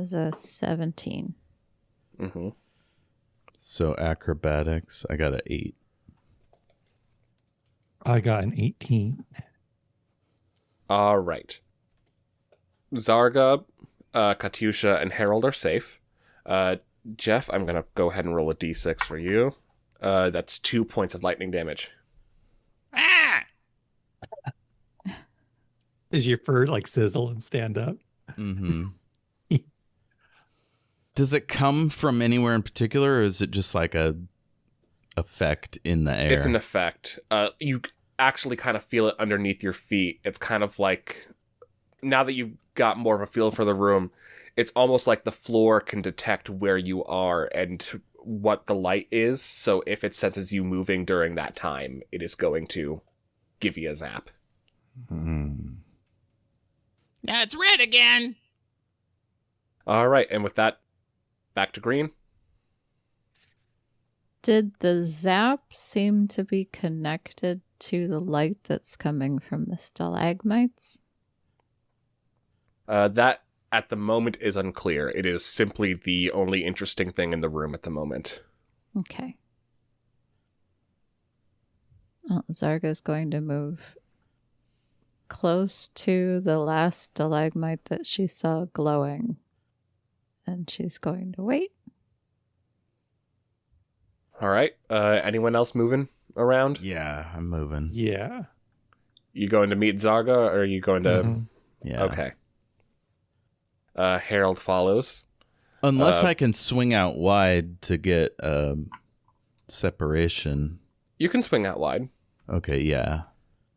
As a 17. Mm-hmm. So acrobatics, I got an 8. I got an 18. All right. Zarga, Katyusha, and Harold are safe. Jeff, I'm going to go ahead and roll a d6 for you. That's 2 points of lightning damage. Ah! Is your fur like sizzle and stand up? Mm-hmm. Does it come from anywhere in particular, or is it just like a effect in the air? It's an effect. You actually kind of feel it underneath your feet. It's kind of like, now that you've got more of a feel for the room, it's almost like the floor can detect where you are and what the light is. So if it senses you moving during that time, it is going to give you a zap. Now it's red again. All right, and with that, back to green. Did the zap seem to be connected to the light that's coming from the stalagmites? That, at the moment, is unclear. It is simply the only interesting thing in the room at the moment. Okay. Well, Zarga's going to move close to the last stalagmite that she saw glowing. And she's going to wait. All right, anyone else moving around? Yeah, I'm moving. Yeah. You going to meet Zarga, or are you going to... Mhm. Yeah. Okay. Harold follows. Unless I can swing out wide to get separation. You can swing out wide. Okay, yeah.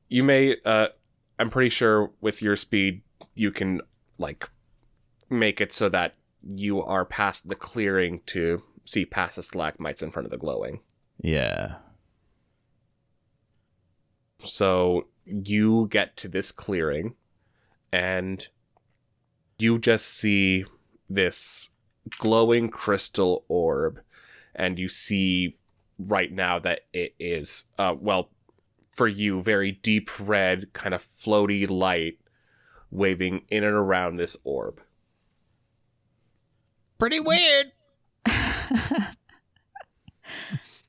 You may, I'm pretty sure with your speed, you can, like, make it so that you are past the clearing to see past the stalagmites in front of the glowing. Yeah. So you get to this clearing, and you just see this glowing crystal orb, and you see right now that it is, well, for you, very deep red, kind of floaty light waving in and around this orb. Pretty weird.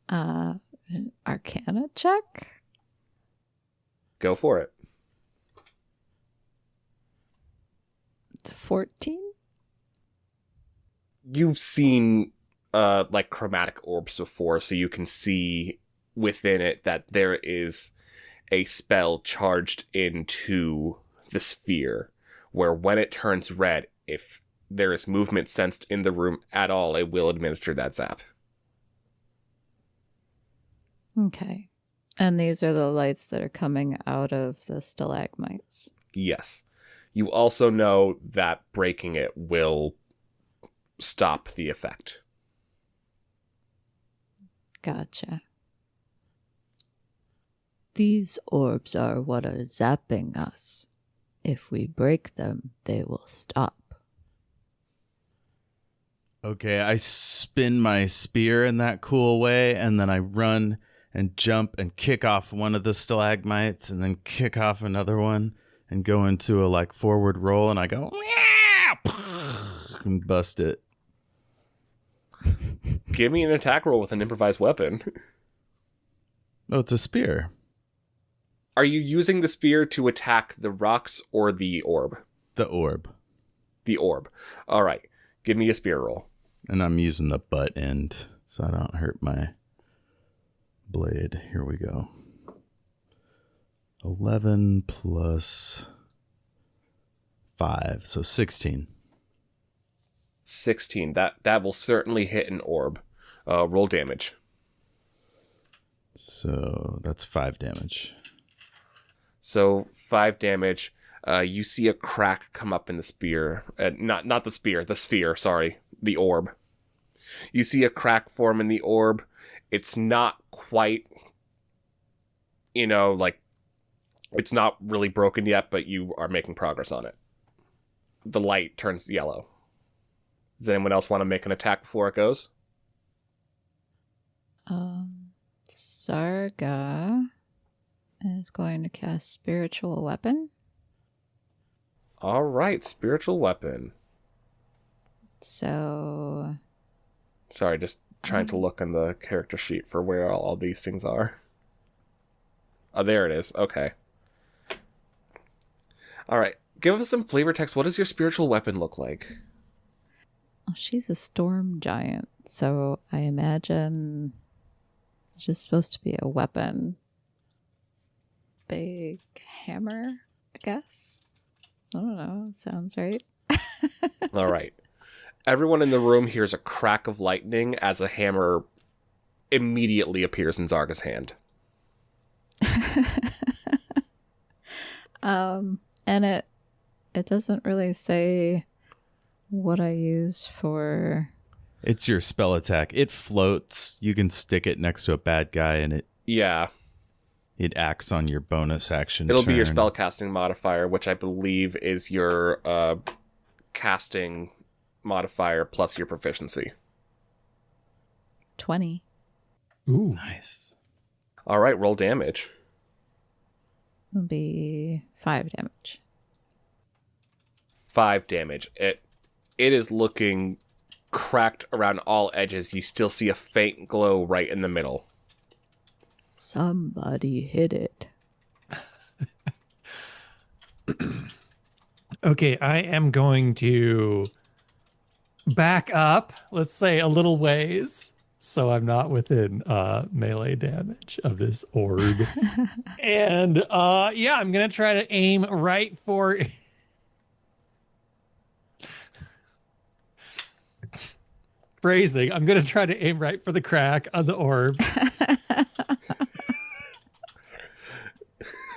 An Arcana check? Go for it. It's 14? You've seen like chromatic orbs before, so you can see within it that there is a spell charged into the sphere, where when it turns red, if there is movement sensed in the room at all, it will administer that zap. Okay. And these are the lights that are coming out of the stalagmites. Yes. You also know that breaking it will stop the effect. Gotcha. These orbs are what are zapping us. If we break them, they will stop. Okay, I spin my spear in that cool way, and then I run and jump and kick off one of the stalagmites, and then kick off another one, and go into a like forward roll, and I go and bust it. Give me an attack roll with an improvised weapon. Oh, it's a spear. Are you using the spear to attack the rocks or the orb? The orb. The orb. All right. Give me a spear roll. And I'm using the butt end so I don't hurt my blade. Here we go. 11 plus 5, so 16. 16. That will certainly hit an orb. Roll damage. So that's 5 damage. So 5 damage. You see a crack come up in the spear. Not the spear, the sphere, sorry. The orb. You see a crack form in the orb. It's not quite, like, it's not really broken yet, but you are making progress on it. The light turns yellow. Does anyone else want to make an attack before it goes? Zarga is going to cast Spiritual Weapon. All right, spiritual weapon. So... Sorry, just trying to look on the character sheet for where all these things are. Oh, there it is. Okay. All right. Give us some flavor text. What does your spiritual weapon look like? Oh, she's a storm giant, so I imagine it's just supposed to be a weapon. Big hammer, I guess. I don't know. Sounds right. All right. Everyone in the room hears a crack of lightning as a hammer immediately appears in Zarga's hand. And it doesn't really say what I use for. It's your spell attack. It floats. You can stick it next to a bad guy, and Yeah. it acts on your bonus action. It'll be your turn. spellcasting modifier, which I believe is your casting modifier plus your proficiency. 20. Ooh. Nice. All right, roll damage. It'll be 5 damage. 5 damage. It is looking cracked around all edges. You still see a faint glow right in the middle. Somebody hit it. Okay, I am going to back up, let's say a little ways, so I'm not within melee damage of this orb. And yeah, I'm gonna try to aim right for phrasing. I'm gonna try to aim right for the crack on the orb.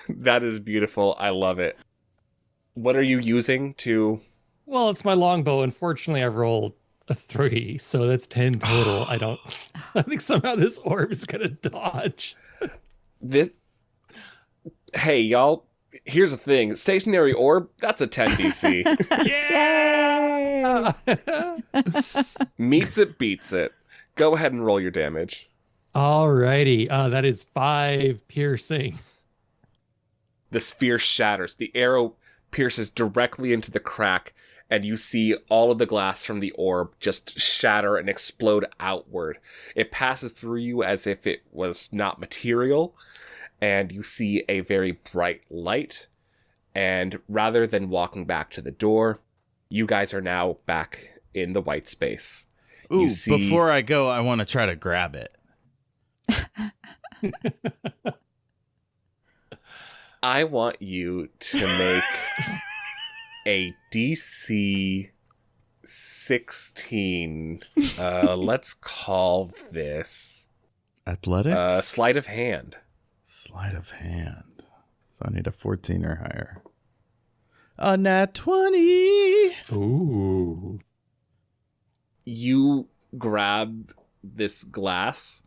That is beautiful. I love it. What are you using to... Well, it's my longbow. Unfortunately, I rolled a 3, so that's 10 total. I think somehow this orb is gonna dodge. this? Hey, y'all. Here's the thing. Stationary orb, that's a 10 DC. Yeah! Meets it, beats it. Go ahead and roll your damage. Alrighty. That is 5 piercing. The sphere shatters. The arrow pierces directly into the crack, and you see all of the glass from the orb just shatter and explode outward. It passes through you as if it was not material, and you see a very bright light. And rather than walking back to the door, you guys are now back in the white space. Ooh, You see- before I go, I want to try to grab it. I want you to make a DC 16. Let's call this Athletics? sleight of hand. Sleight of hand. So I need a 14 or higher. A nat 20! Ooh. You grab this glass,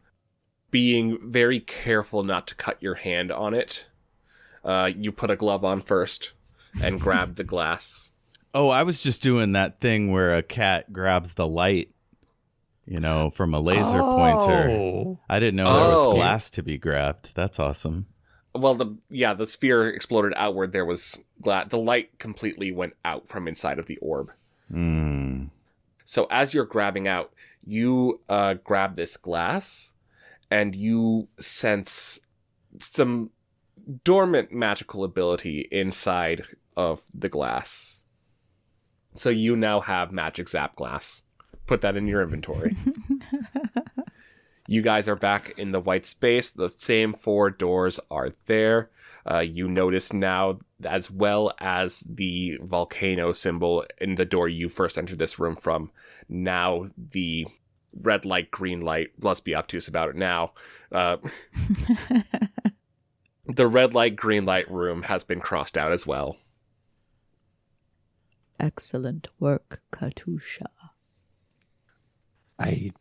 being very careful not to cut your hand on it. You put a glove on first and grab the glass. Oh, I was just doing that thing where a cat grabs the light, from a laser pointer. Oh. I didn't know there Oh. was glass to be grabbed. That's awesome. Well, the sphere exploded outward. There was glass. The light completely went out from inside of the orb. Mm. So as you're grabbing out, you grab this glass, and you sense some dormant magical ability inside of the glass. So you now have magic zap glass. Put that in your inventory. You guys are back in the white space. The same 4 doors are there. You notice now, as well as the volcano symbol in the door you first entered this room from, now the red light, green light, let's be obtuse about it now. The red light, green light room has been crossed out as well. Excellent work, Katyusha. I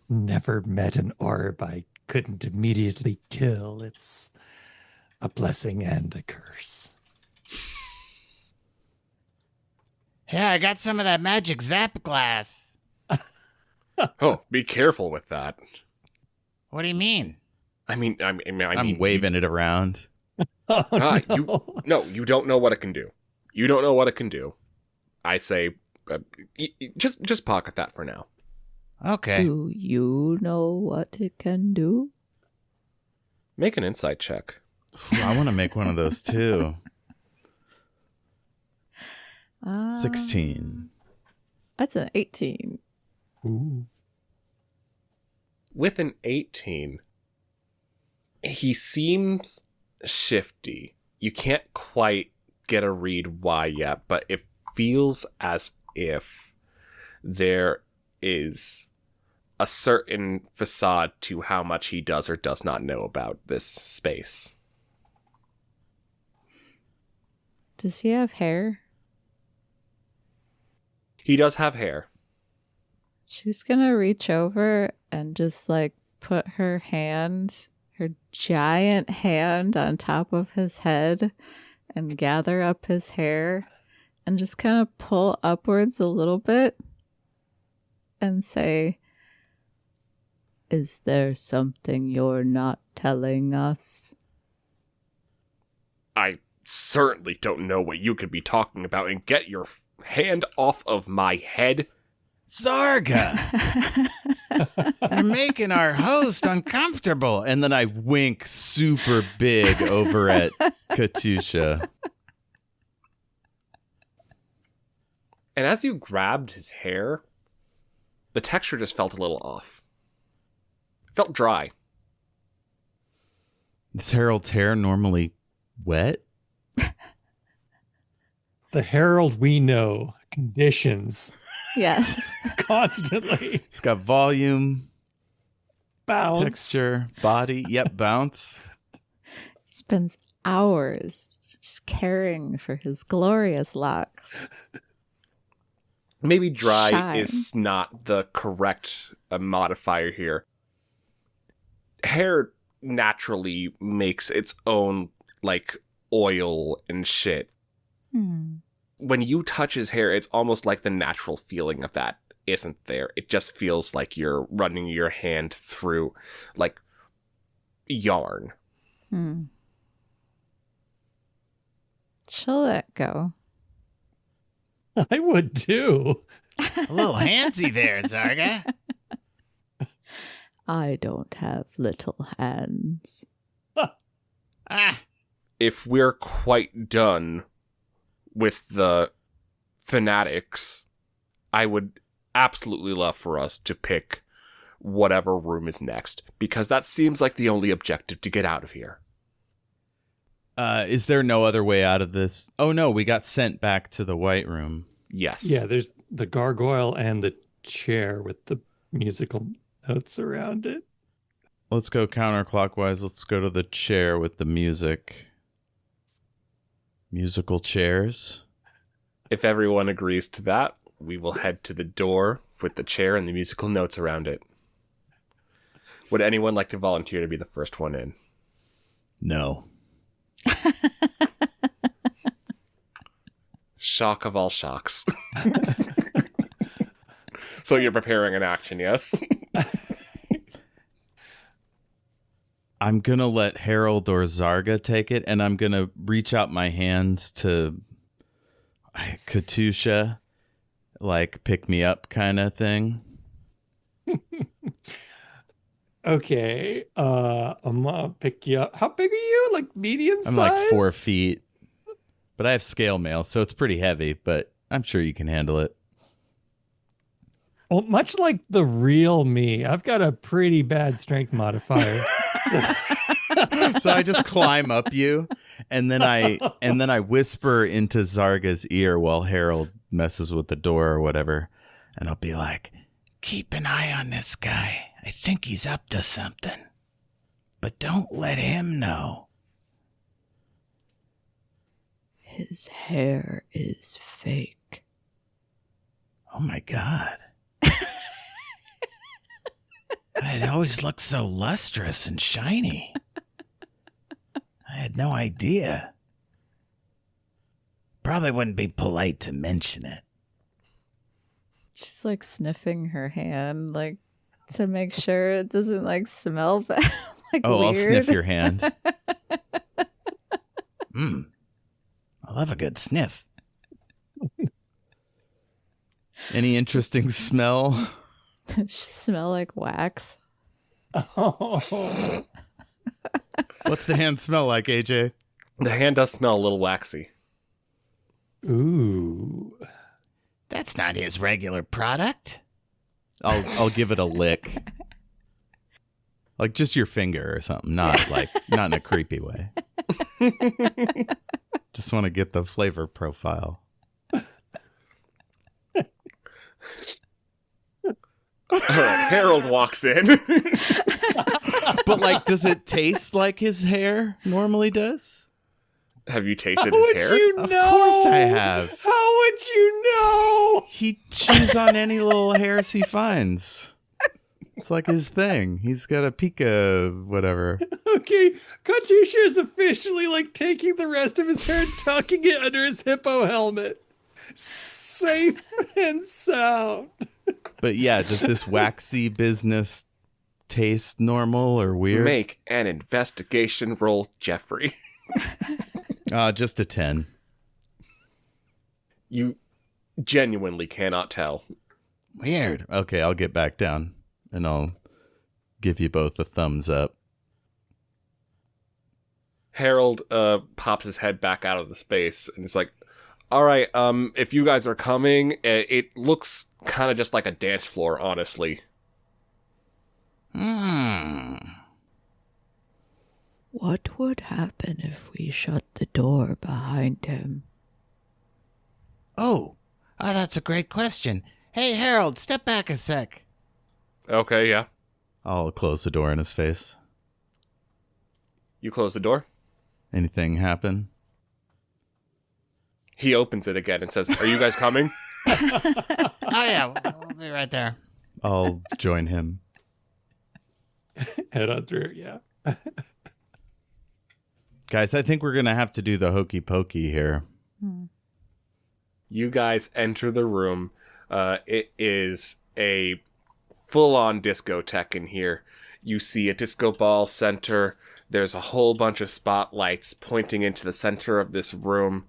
never met an orb I couldn't immediately kill. It's a blessing and a curse. Yeah, I got some of that magic zap glass. Oh, be careful with that. What do you mean? I mean, I'm waving it around. Oh, no. You don't know what it can do. You don't know what it can do. I say, just pocket that for now. Okay. Do you know what it can do? Make an insight check. I want to make one of those too. 16. That's an 18. Ooh. With an 18, he seems shifty. You can't quite get a read why yet, but it feels as if there is a certain facade to how much he does or does not know about this space. Does he have hair? He does have hair. She's gonna reach over and just like put her giant hand on top of his head and gather up his hair and just kind of pull upwards a little bit and say, "Is there something you're not telling us?" I certainly don't know what you could be talking about, and get your hand off of my head. Zarga! You're making our host uncomfortable. And then I wink super big over at Katyusha. And as you grabbed his hair, the texture just felt a little off. It felt dry. Is Harold's hair normally wet? The Herald we know conditions Yes. constantly. It's got volume, Bounce. texture, body. Yep, bounce. Spends hours just caring for his glorious locks. Maybe dry Shine. is not the correct modifier here. Hair naturally makes its own, like, oil and shit. When you touch his hair, it's almost like the natural feeling of that isn't there. It just feels like you're running your hand through, like, yarn. She'll let go. I would too. A little handsy there, Zarga. I don't have little hands. Ah, If we're quite done with the fanatics, I would absolutely love for us to pick whatever room is next, because that seems like the only objective to get out of here. Is there no other way out of this? Oh no, we got sent back to the White Room. Yes. Yeah, there's the gargoyle and the chair with the musical notes around it. Let's go counterclockwise. Let's go to the chair with the music. Musical chairs. If everyone agrees to that, we will head to the door with the chair and the musical notes around it. Would anyone like to volunteer to be the first one in? No. Shock of all shocks. So you're preparing an action, yes? I'm going to let Harold or Zarga take it, and I'm going to reach out my hands to Katyusha, like pick me up kind of thing. Okay, I'm gonna pick you up. How big are you? Like medium size? I'm like 4 feet, but I have scale mail, so it's pretty heavy, but I'm sure you can handle it. Well, much like the real me, I've got a pretty bad strength modifier. So I just climb up you, and then I whisper into Zarga's ear while Harold messes with the door or whatever, and I'll be like, keep an eye on this guy. I think he's up to something. But don't let him know. His hair is fake. Oh my God. It always looks so lustrous and shiny. I had no idea. Probably wouldn't be polite to mention it. She's like sniffing her hand, like to make sure it doesn't like smell bad. Like "Oh, weird. I'll sniff your hand." I love a good sniff. Any interesting smell? Smell like wax. Oh. What's the hand smell like, AJ? The hand does smell a little waxy. Ooh. That's not his regular product. I'll give it a lick. Like just your finger or something, not in a creepy way. Just want to get the flavor profile. All right, Harold walks in. But like, does it taste like his hair normally does? Have you tasted How his would hair? you Of know? course I have. How would you know? He chews on any little hairs he finds. It's like his thing. He's got a Pika whatever. Okay, Katyusha is officially like taking the rest of his hair and tucking it under his hippo helmet. Safe and sound. But yeah, does this waxy business taste normal or weird? Make an investigation roll, Jeffrey. Just a 10. You genuinely cannot tell. Weird. Okay, I'll get back down and I'll give you both a thumbs up. Harold pops his head back out of the space and is like, all right, if you guys are coming, it looks kind of just like a dance floor, honestly. What would happen if we shut the door behind him? Oh, that's a great question. Hey, Harold, step back a sec. Okay, yeah. I'll close the door in his face. You close the door. Anything happen? He opens it again and says, are you guys coming? Oh, yeah, we'll be right there. I'll join him. Head on through, yeah. Guys, I think we're going to have to do the hokey pokey here. You guys enter the room. It is a full-on discotheque in here. You see a disco ball center. There's a whole bunch of spotlights pointing into the center of this room.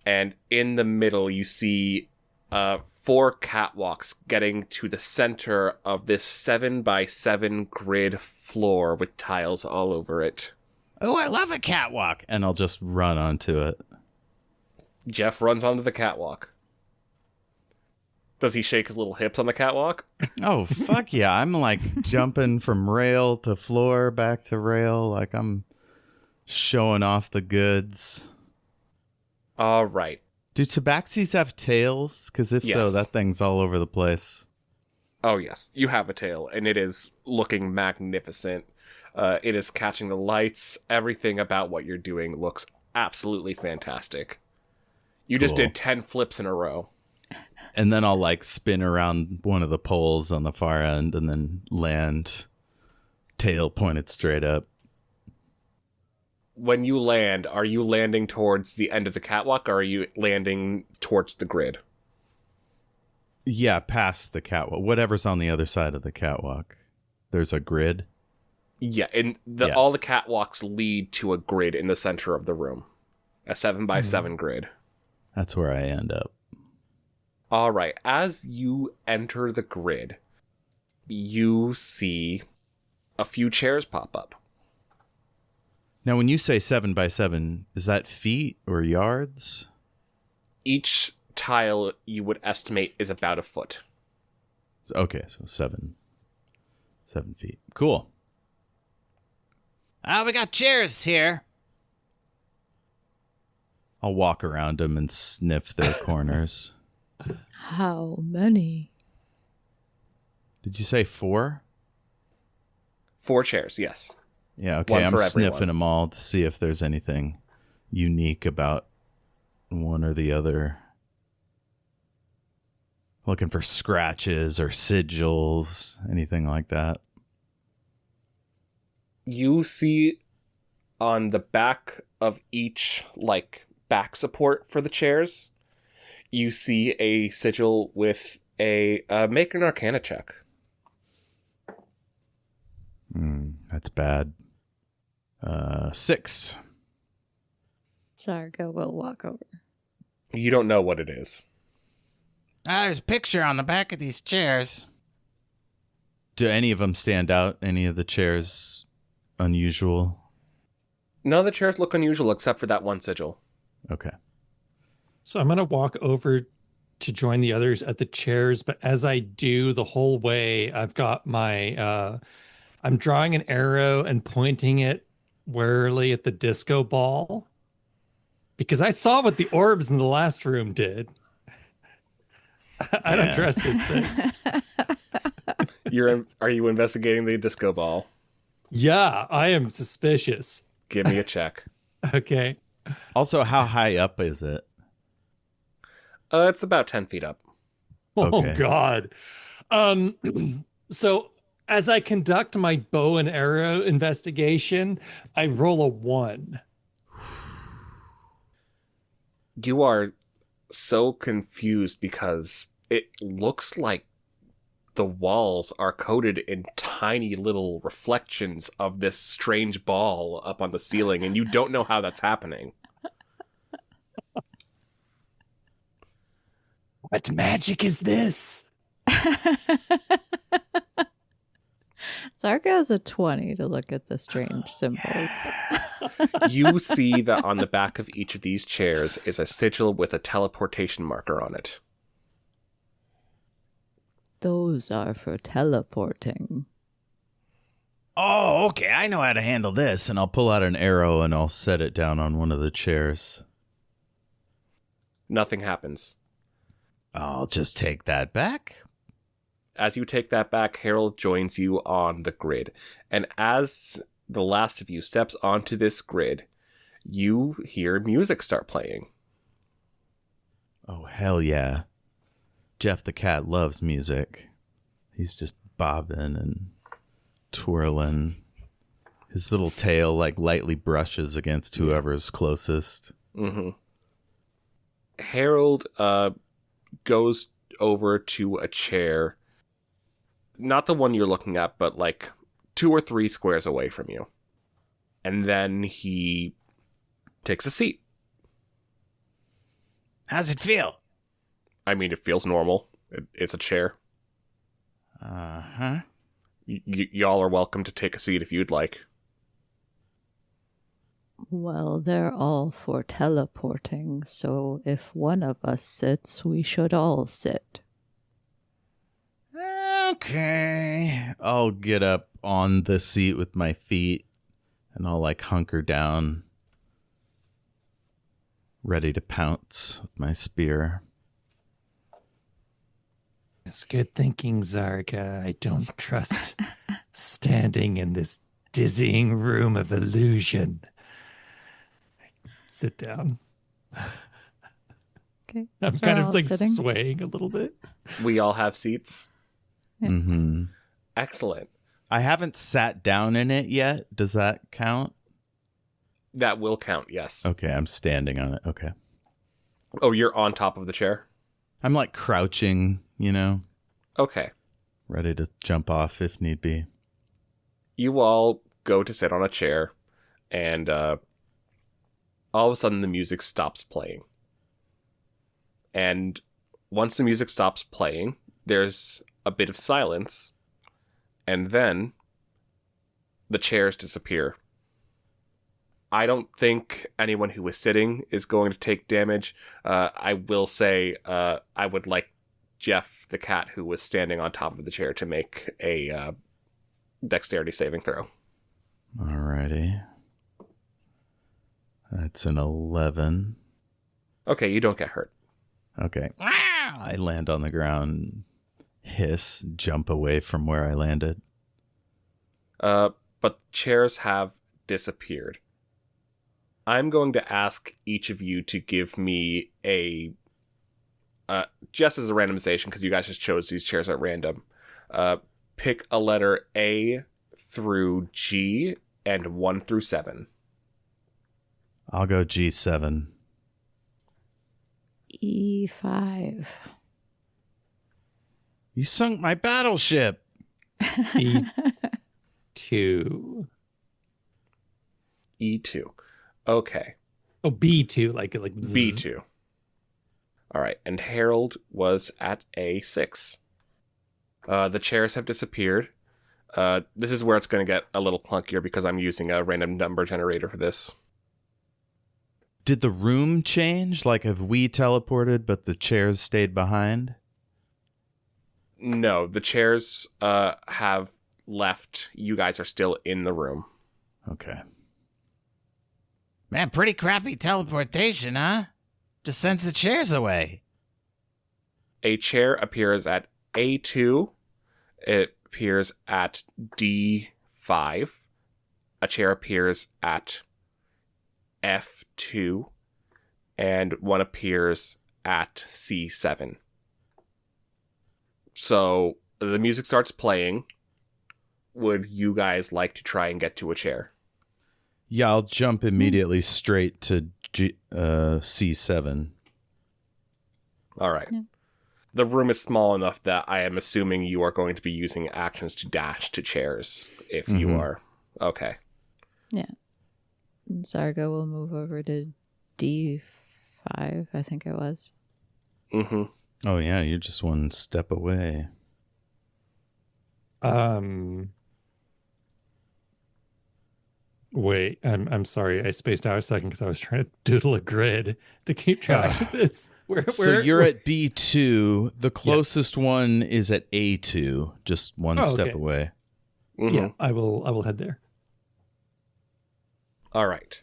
And in the middle, you see 4 catwalks getting to the center of this 7x7 grid floor with tiles all over it. Oh, I love a catwalk. And I'll just run onto it. Jeff runs onto the catwalk. Does he shake his little hips on the catwalk? Oh, fuck yeah. I'm like jumping from rail to floor, back to rail. Like I'm showing off the goods. All right. Do tabaxis have tails? Because if so, Yes. that thing's all over the place. Oh, yes. You have a tail, and it is looking magnificent. It is catching the lights. Everything about what you're doing looks absolutely fantastic. You just Cool. did 10 flips in a row. And then I'll like spin around one of the poles on the far end and then land, tail pointed straight up. When you land, are you landing towards the end of the catwalk, or are you landing towards the grid? Yeah, past the catwalk. Whatever's on the other side of the catwalk. There's a grid. Yeah, and Yeah. all the catwalks lead to a grid in the center of the room. A 7x7 grid. That's where I end up. All right. As you enter the grid, you see a few chairs pop up. Now, when you say 7x7, is that feet or yards? Each tile you would estimate is about a foot. Okay, so 7 feet. Cool. We got chairs here. I'll walk around them and sniff their corners. How many? Did you say 4? 4 chairs, yes. Yeah, okay. One I'm for sniffing everyone. them all to see if there's anything unique about one or the other. Looking for scratches or sigils, anything like that. You see on the back of each, back support for the chairs, you see a sigil with a make an Arcana check. That's bad. 6. Zarga will walk over. You don't know what it is. There's a picture on the back of these chairs. Do any of them stand out? Any of the chairs unusual? None of the chairs look unusual except for that one sigil. Okay. So I'm going to walk over to join the others at the chairs, but as I do the whole way, I've got my I'm drawing an arrow and pointing it warily at the disco ball because I saw what the orbs in the last room did. I don't trust this thing. Are you investigating the disco ball? Yeah, I am suspicious. Give me a check. Okay. Also, how high up is it? It's about 10 feet up. Oh Okay. God. So as I conduct my bow and arrow investigation, I roll a 1. You are so confused because it looks like the walls are coated in tiny little reflections of this strange ball up on the ceiling, and you don't know how that's happening. What magic is this? Zarga has a 20 to look at the strange symbols. You see that on the back of each of these chairs is a sigil with a teleportation marker on it. Those are for teleporting. Oh, okay. I know how to handle this. And I'll pull out an arrow and I'll set it down on one of the chairs. Nothing happens. I'll just take that back. As you take that back, Harold joins you on the grid. And as the last of you steps onto this grid, you hear music start playing. Oh, hell yeah. Jeff the cat loves music. He's just bobbing and twirling. His little tail like lightly brushes against whoever's closest. Mm-hmm. Harold goes over to a chair. Not the one you're looking at, but like 2 or 3 squares away from you. And then he takes a seat. How's it feel? I mean, it feels normal. It's a chair. Uh-huh. Y'all are welcome to take a seat if you'd like. Well, they're all for teleporting, so if one of us sits, we should all sit. Okay. I'll get up on the seat with my feet and I'll like hunker down, ready to pounce with my spear. It's good thinking, Zarga. I don't trust standing in this dizzying room of illusion. Sit down. Okay. I'm so kind we're of all like sitting. swaying a little bit. We all have seats. Yeah. Mm-hmm. Excellent. I haven't sat down in it yet. Does that count? That will count, yes. Okay, I'm standing on it. Okay. Oh, you're on top of the chair? I'm like crouching, you know, Okay. ready to jump off if need be. You all go to sit on a chair, and all of a sudden the music stops playing. And once the music stops playing, there's a bit of silence, and then the chairs disappear. I don't think anyone who is sitting is going to take damage. I will say I would like Jeff, the cat who was standing on top of the chair, to make a dexterity saving throw. Alrighty. That's an 11. Okay, you don't get hurt. Okay. I land on the ground, hiss, jump away from where I landed. But chairs have disappeared. I'm going to ask each of you to give me a, just as a randomization, because you guys just chose these chairs at random, pick a letter A through G and 1 through 7. I'll go G7. E5. You sunk my battleship. B2. E2. Okay. Oh, B2, like zzz. B2. All right, and Harold was at A6. The chairs have disappeared. This is where it's going to get a little clunkier because I'm using a random number generator for this. Did the room change? Like, have we teleported, but the chairs stayed behind? No, the chairs have left. You guys are still in the room. Okay. Man, pretty crappy teleportation, huh? Just sends the chairs away. A chair appears at A2. It appears at D5. A chair appears at F2. And one appears at C7. So the music starts playing. Would you guys like to try and get to a chair? Yeah, I'll jump immediately straight to C7. All right. Yeah. The room is small enough that I am assuming you are going to be using actions to dash to chairs if you Mhm. are. Okay. Yeah. Zarga will move over to D5, I think it was. Mm-hmm. Oh, yeah, you're just one step away. Wait, I'm sorry. I spaced out a second because I was trying to doodle a grid to keep track of this. So you're at B2. The closest one is at A2, just one step okay. away. Mm-hmm. Yeah, I will head there. All right.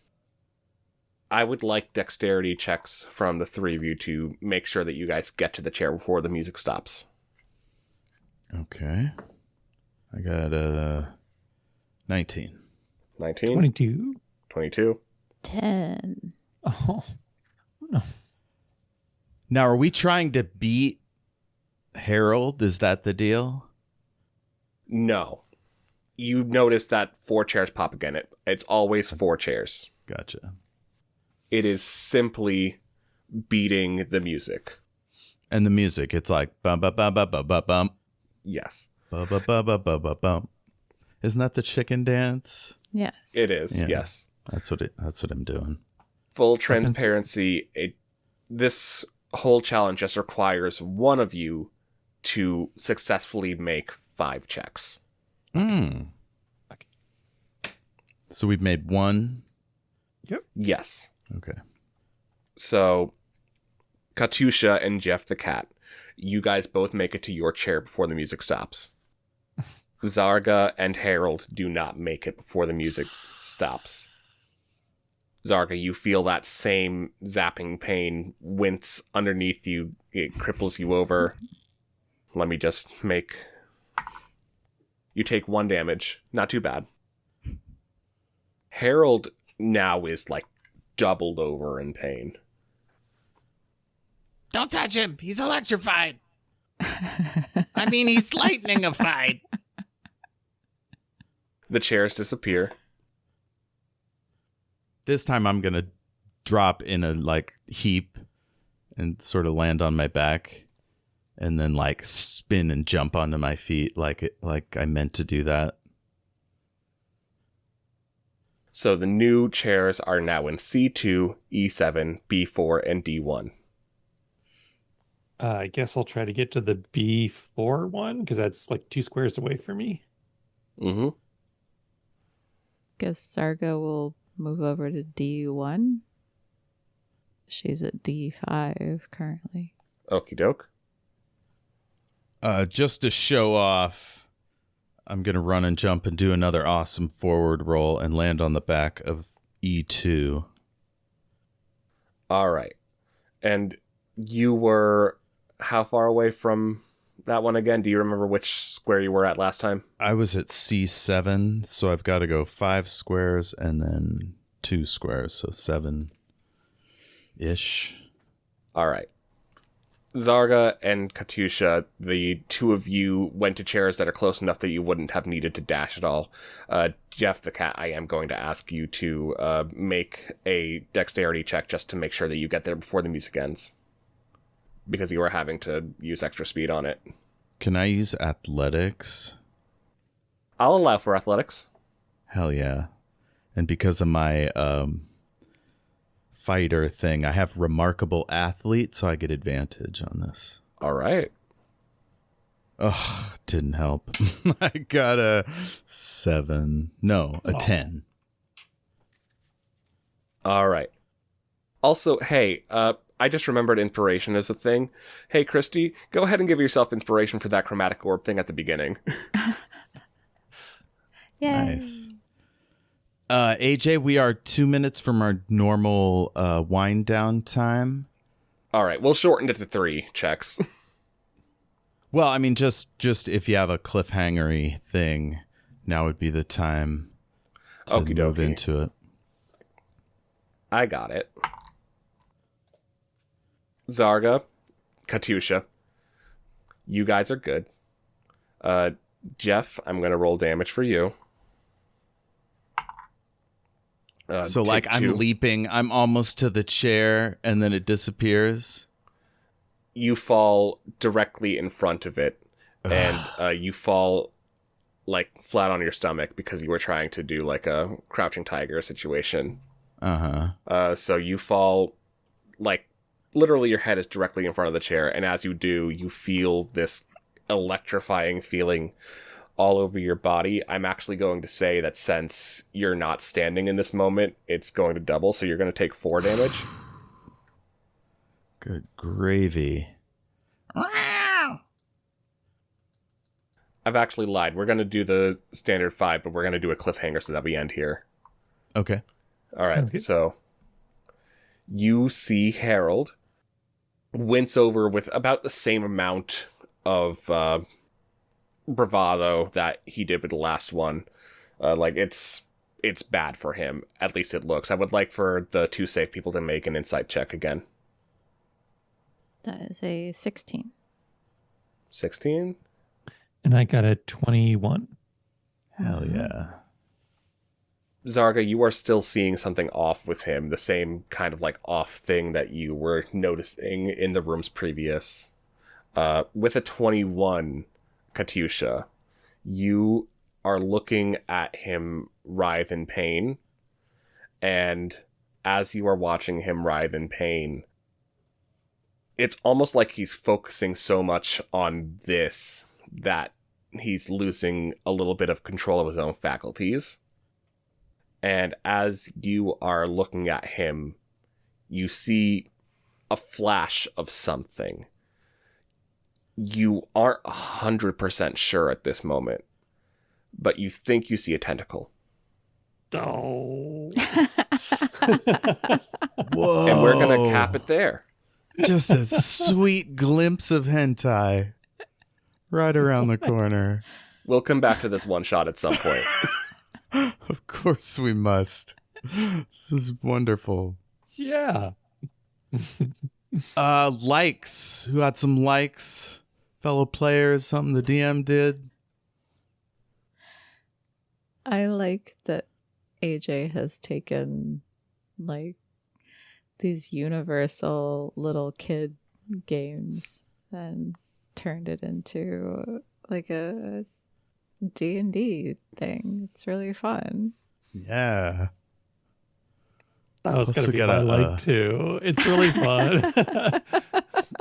I would like dexterity checks from the three of you to make sure that you guys get to the chair before the music stops. Okay. I got 19. 19, 22. 22. 10. Oh, no. Now, are we trying to beat Harold? Is that the deal? No. You notice that 4 chairs pop again. It's always 4 chairs. Gotcha. It is simply beating the music. And the music, it's like bum bum bum bum bum bum bum Yes. bum bum bum bum bum bum bum. Isn't that the chicken dance? Yes. It is, Yeah. yes. That's what I'm doing. Full transparency, this whole challenge just requires one of you to successfully make 5 checks. Hmm. So we've made one. Yes. Okay. So, Katyusha and Jeff the cat, you guys both make it to your chair before the music stops. Zarga and Harold do not make it before the music stops. Zarga, you feel that same zapping pain wince underneath you. It cripples you over. Let me just make... You take 1 damage. Not too bad. Harold now is like doubled over in pain. Don't touch him. He's electrified. I mean, he's lightningified. The chairs disappear. This time I'm going to drop in a heap and sort of land on my back and then spin and jump onto my feet like I meant to do that. So the new chairs are now in C2, E7, B4, and D1. I guess I'll try to get to the B4 one because that's 2 squares away from me. Mm-hmm. Guess Zarga will move over to D1. She's at D5 currently. Okie doke. Just to show off, I'm going to run and jump and do another awesome forward roll and land on the back of E2. All right. And you were how far away from that one again? Do you remember which square you were at last time? I was at C7, so I've got to go 5 squares and then 2 squares, so 7-ish. All right. Zarga and Katyusha, the 2 of you went to chairs that are close enough that you wouldn't have needed to dash at all. Jeff the cat, I am going to ask you to make a dexterity check just to make sure that you get there before the music ends. Because you are having to use extra speed on it. Can I use athletics? I'll allow for athletics. Hell yeah. And because of my fighter thing, I have remarkable athlete, so I get advantage on this. All right. Ugh, didn't help. I got a 7. No, a 10. All right. Also, hey, I just remembered inspiration is a thing. Hey, Kristy, go ahead and give yourself inspiration for that chromatic orb thing at the beginning. Yay. Nice. AJ, we are 2 minutes from our normal wind down time. All right, we'll shorten it to 3 checks. Well, I mean, just if you have a cliffhangery thing, now would be the time to Okie move dokie. into it. I got it. Zarga, Katyusha, you guys are good. Jeff, I'm going to roll damage for you. So, like, take I'm 2. leaping, I'm almost to the chair, and then it disappears. You fall directly in front of it, and you fall, like, flat on your stomach because you were trying to do, like, a crouching tiger situation. Uh-huh. So you fall, like, literally your head is directly in front of the chair, and as you do, you feel this electrifying feeling all over your body. I'm actually going to say that since you're not standing in this moment, it's going to double, so you're going to take 4 damage. Good gravy. I've actually lied. We're going to do the standard 5, but we're going to do a cliffhanger so that we end here. Okay. All right, Sounds good. so you see Harold wince over with about the same amount of bravado that he did with the last one. Like, it's bad for him. At least it looks. I would like for the 2 safe people to make an insight check again. That is a 16. 16? And I got a 21. Hell yeah. Zarga, you are still seeing something off with him. The same kind of, like, off thing that you were noticing in the rooms previous. With a 21, Katyusha, you are looking at him writhe in pain. And as you are watching him writhe in pain, it's almost like he's focusing so much on this that he's losing a little bit of control of his own faculties. And as you are looking at him, you see a flash of something. You aren't 100% sure at this moment, but you think you see a tentacle. Oh. Whoa. And we're going to cap it there. Just a sweet glimpse of hentai right around the corner. We'll come back to this one shot at some point. Of course we must. This is wonderful. Yeah. Likes. Who had some likes? Fellow players, something the DM did? I like that AJ has taken, like, these universal little kid games and turned it into, like, a D&D thing. It's really fun. Yeah. That was Plus going to we be got my a, like too. It's really fun.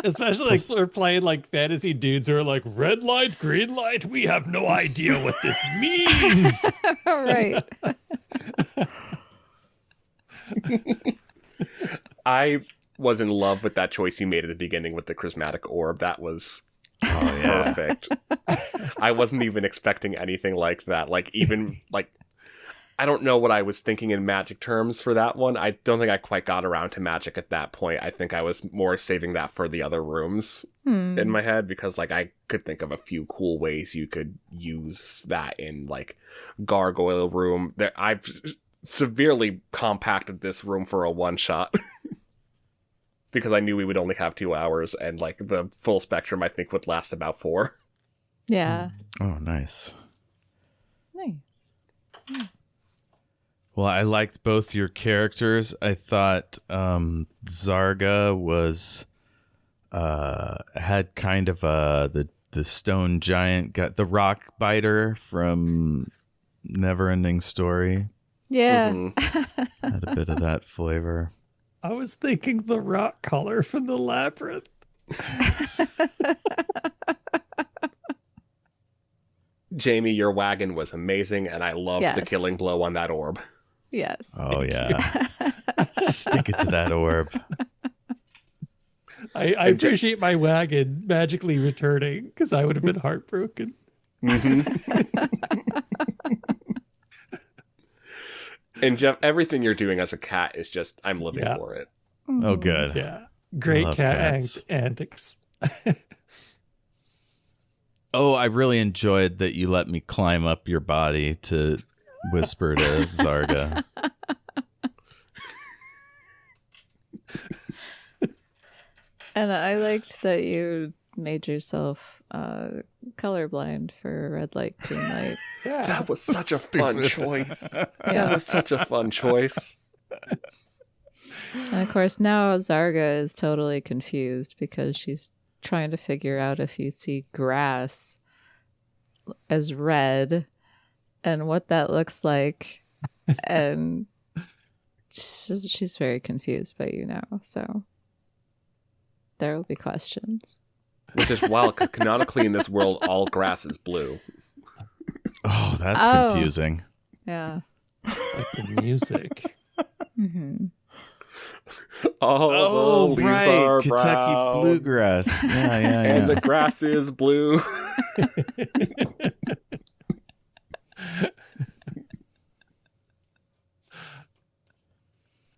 Especially like we're playing like fantasy dudes who are like red light, green light. We have no idea what this means. All right. I was in love with that choice you made at the beginning with the charismatic orb. That was yeah. perfect. I wasn't even expecting anything like that. Like, even, like, I don't know what I was thinking in magic terms for that one. I don't think I quite got around to magic at that point. I think I was more saving that for the other rooms in my head, because, like, I could think of a few cool ways you could use that in, like, gargoyle room. I've severely compacted this room for a one-shot. Because I knew we would only have 2 hours, and, like, the full spectrum, I think, would last about 4. Yeah. Oh, nice. Nice. Well, I liked both your characters. I thought Zarga was had kind of the stone giant, got the rock biter from Neverending Story. Yeah. Mhm. Had a bit of that flavor. I was thinking the rock collar from the labyrinth. Jayme, your wagon was amazing, and I loved the Yes. killing blow on that orb. Yes. Oh yeah. Stick it to that orb. I appreciate my wagon magically returning because I would have been heartbroken. And Jeff, everything you're doing as a cat is just, I'm living Yeah. for it. Oh, good. Yeah. Great love cat cats. antics. Oh, I really enjoyed that you let me climb up your body to whisper to Zarga. And I liked that you made yourself colorblind for red light, green light. Yeah. That was such a fun choice. That Yeah. was such a fun choice. And of course, now Zarga is totally confused because she's trying to figure out if you see grass as red and what that looks like. And she's very confused by you now. So there will be questions. Which is wild, because canonically in this world, all grass is blue. Oh, that's Oh. confusing. Yeah. Like the music. Hmm. All Oh, the leaves right. are Kentucky brown, bluegrass. Yeah, yeah, and yeah. the grass is blue.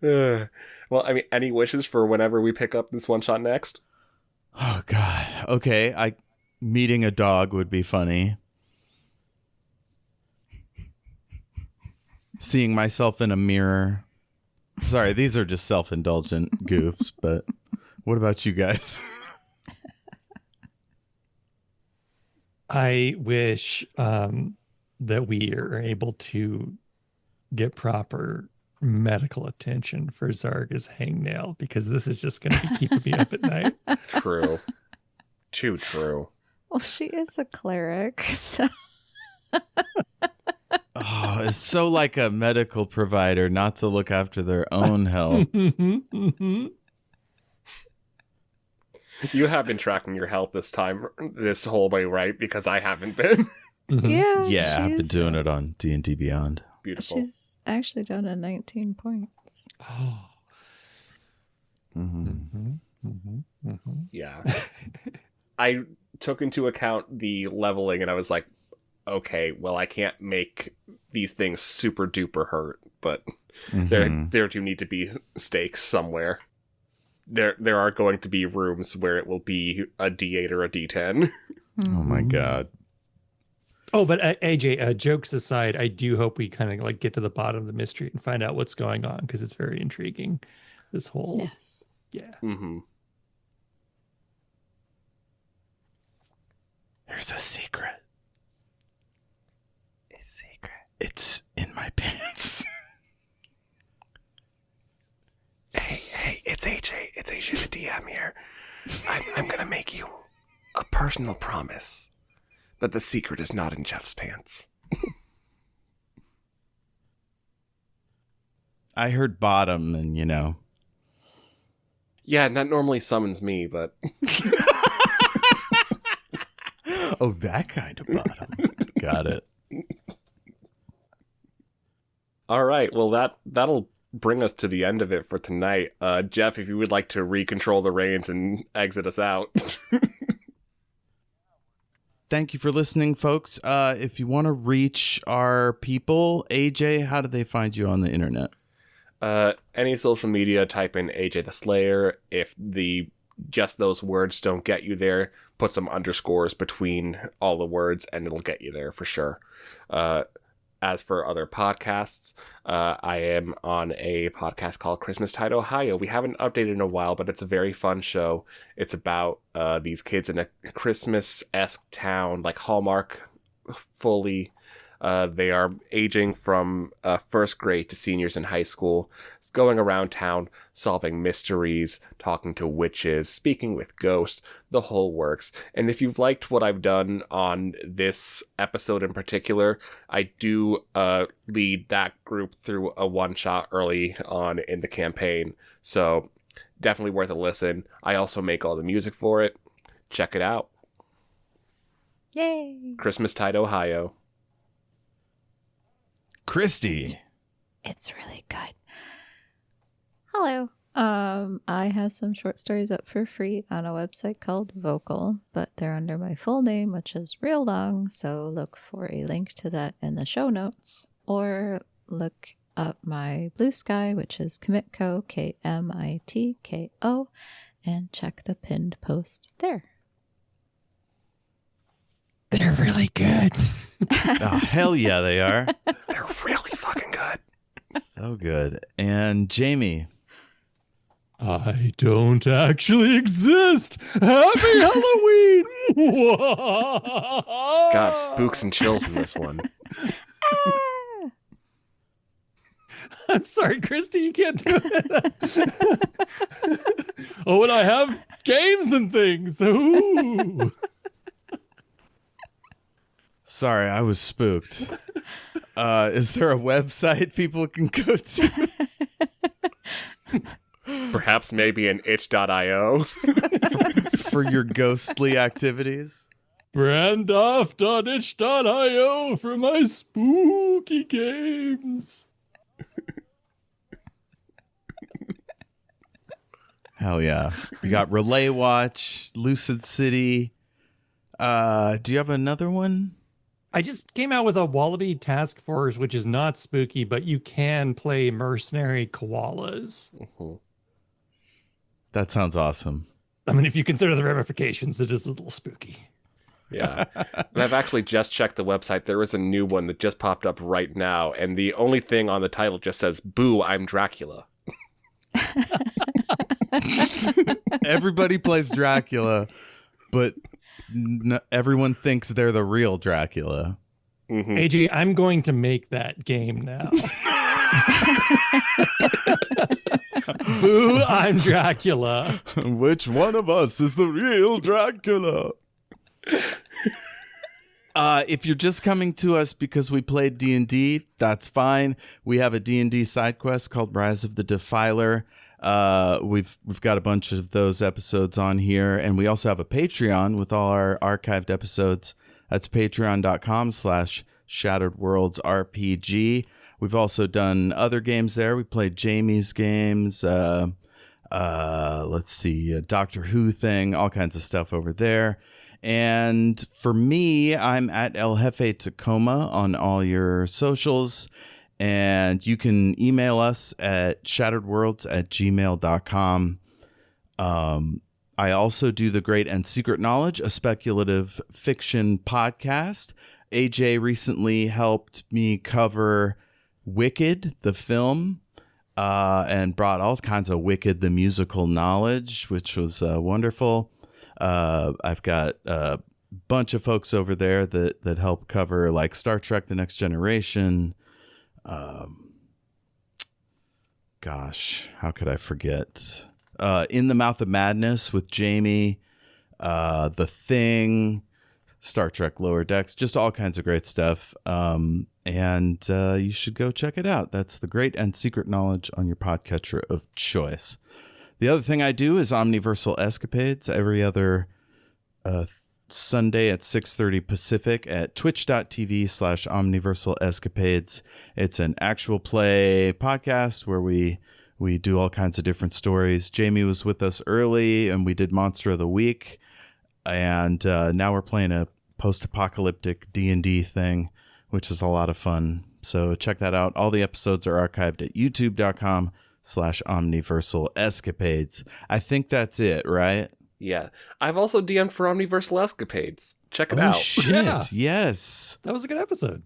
Well, I mean, any wishes for whenever we pick up this one shot next? Oh God. Okay, meeting a dog would be funny. Seeing myself in a mirror. Sorry, these are just self-indulgent goofs, but what about you guys? I wish that we are able to get proper medical attention for Zarga's hangnail, because this is just going to be keeping me up at night. True. Too true. Well, she is a cleric. So. Oh, it's so like a medical provider not to look after their own health. Mhm. You have been tracking your health this whole way, right? Because I haven't been. Mhm. Yeah. Yeah, I've been she's- doing it on D&D Beyond. Beautiful. She's actually down to 19 points. Oh. hmm Mhm. Mhm. Mhm. Yeah. I took into account the leveling and I was like, okay, well, I can't make these things super duper hurt, but there do need to be stakes somewhere. There are going to be rooms where it will be a D8 or a D10. Oh my God. Oh, but AJ, jokes aside, I do hope we kind of like get to the bottom of the mystery and find out what's going on, because it's very intriguing. This whole, Yes. yeah. Mm-hmm. There's a secret. A secret. It's in my pants. Hey, it's AJ. It's AJ the DM here. I'm gonna make you a personal promise that the secret is not in Jeff's pants. I heard bottom and, Yeah, and that normally summons me, but Oh, that kind of bottom. Got it. all right. Well, that'll bring us to the end of it for tonight. Jeff, if you would like to recontrol the reins and exit us out. Thank you for listening, folks. If you want to reach our people, AJ, how do they find you on the internet? Any social media, type in AJ the Slayer. If just those words don't get you there, put some underscores between all the words and it'll get you there for sure. As for other podcasts, I am on a podcast called Christmastide, Ohio. We haven't updated in a while, but it's a very fun show. It's about these kids in a Christmas-esque town, like Hallmark fully. They are aging from first grade to seniors in high school, going around town, solving mysteries, talking to witches, speaking with ghosts, the whole works. And if you've liked what I've done on this episode in particular, I do lead that group through a one-shot early on in the campaign. So definitely worth a listen. I also make all the music for it. Check it out. Yay! Christmastide, Ohio. Kristy. It's really good. Hello. I have some short stories up for free on a website called Vocal, but they're under my full name, which is real long, so look for a link to that in the show notes, or look up my Bluesky, which is Kmitko, Kmitko, and check the pinned post there. They're really good. Oh, hell yeah, they are. They're really fucking good. So good. And Jayme. I don't actually exist. Happy Halloween! God, spooks and chills in this one. I'm sorry, Kristy, you can't do it. Oh, and I have games and things. Ooh. Sorry, I was spooked. Is there a website people can go to? Perhaps maybe an itch.io. For your ghostly activities? Brandoff.itch.io for my spooky games. Hell yeah. We got Relay Watch, Lucid City. Do you have another one? I just came out with a Wallaby Task Force, which is not spooky, but you can play mercenary koalas. That sounds awesome. I mean, if you consider the ramifications, it is a little spooky. Yeah. And I've actually just checked the website. There is a new one that just popped up right now, and the only thing on the title just says, "Boo, I'm Dracula." Everybody plays Dracula, but everyone thinks they're the real Dracula. Mm-hmm. AJ, I'm going to make that game now. Boo, I'm Dracula. Which one of us is the real Dracula? If you're just coming to us because we played D&D, that's fine. We have a D&D side quest called Rise of the Defiler. We've got a bunch of those episodes on here, and we also have a Patreon with all our archived episodes. That's patreon.com/Shattered Worlds RPG. We've also done other games there. We played Jayme's games. Let's see, a Doctor Who thing, all kinds of stuff over there. And for me, I'm at El Jefe Tacoma on all your socials. And you can email us at shatteredworlds@gmail.com. I also do The Great and Secret Knowledge, a speculative fiction podcast. AJ recently helped me cover Wicked, the film, and brought all kinds of Wicked, the musical knowledge, which was wonderful. I've got a bunch of folks over there that help cover like Star Trek, The Next Generation. Gosh, how could I forget? In the Mouth of Madness with Jayme, The Thing, Star Trek Lower Decks, just all kinds of great stuff. And you should go check it out. That's The Great and Secret Knowledge on your podcatcher of choice. The other thing I do is Omniversal Escapades every other Sunday at 6:30 Pacific at twitch.tv/Omniversal Escapades. It's an actual play podcast where we do all kinds of different stories. Jayme was with us early and we did Monster of the Week. And now we're playing a post-apocalyptic D&D thing, which is a lot of fun. So check that out. All the episodes are archived at youtube.com/Omniversal Escapades. I think that's it, right? Yeah. I've also DM'd for Omniversal Escapades. Check it Oh, out. shit. Yeah. Yes. That was a good episode.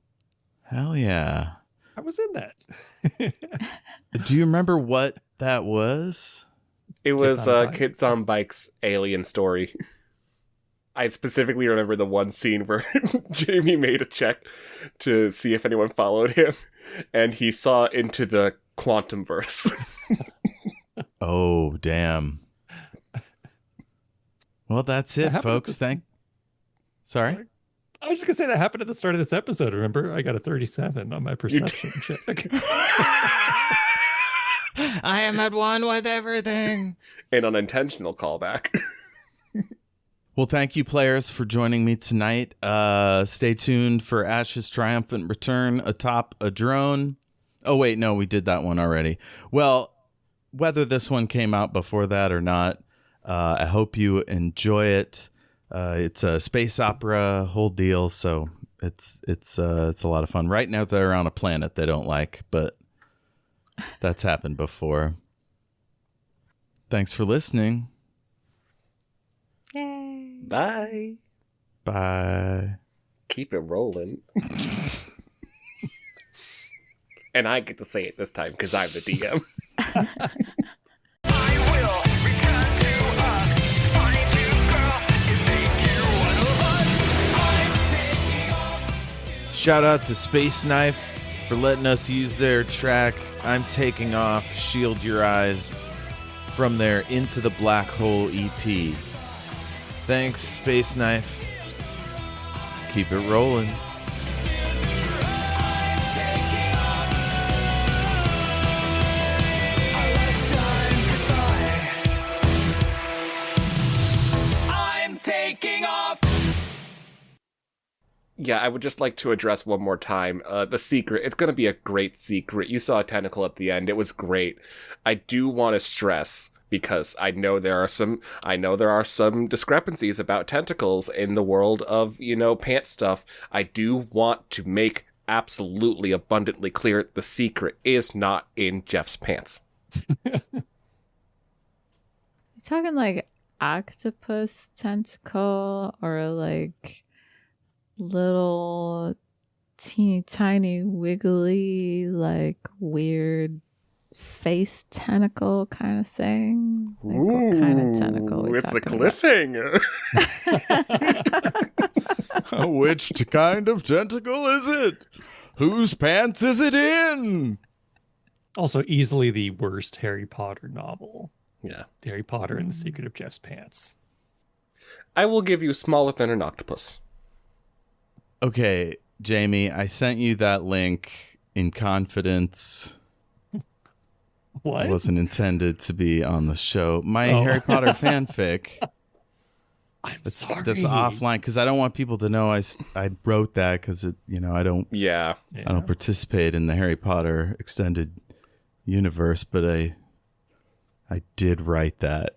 Hell yeah. I was in that. Do you remember what that was? It was Kids on Bikes. Kids on Bikes alien story. I specifically remember the one scene where Jayme made a check to see if anyone followed him, and he saw into the quantum verse. Oh, damn. Well, that's it, happened folks. at the- Sorry? I was just going to say that happened at the start of this episode. Remember, I got a 37 on my perception check. I am at one with everything. An unintentional callback. Well, thank you, players, for joining me tonight. Stay tuned for Ash's triumphant return atop a drone. Oh, wait, no, we did that one already. Well, whether this one came out before that or not, I hope you enjoy it. It's a space opera, whole deal, so it's a lot of fun. Right now, they're on a planet they don't like, but that's happened before. Thanks for listening. Yay. Bye. Bye. Keep it rolling. And I get to say it this time because I'm the DM. Shout out to Space Knife for letting us use their track, I'm Taking Off, Shield Your Eyes, from their Into the Black Hole EP. Thanks, Space Knife. Keep it rolling. I'm taking off. Yeah, I would just like to address one more time the secret. It's going to be a great secret. You saw a tentacle at the end. It was great. I do want to stress, because I know there are some discrepancies about tentacles in the world of, pants stuff. I do want to make absolutely abundantly clear the secret is not in Jeff's pants. You talking like octopus tentacle or like little teeny tiny wiggly like weird face tentacle kind of thing? Like what kind of tentacle we It's a talking about? cliffhanger. Which kind of tentacle is it? Whose pants is it in? Also, easily the worst Harry Potter novel. Yeah. Harry Potter and the Secret of Jeff's Pants. I will give you smaller than an octopus. Okay, Jayme, I sent you that link in confidence. What? It wasn't intended to be on the show. My Oh. Harry Potter fanfic. I'm That's sorry. offline because I don't want people to know I wrote that because I don't Yeah. Yeah. I don't participate in the Harry Potter extended universe, but I did write that.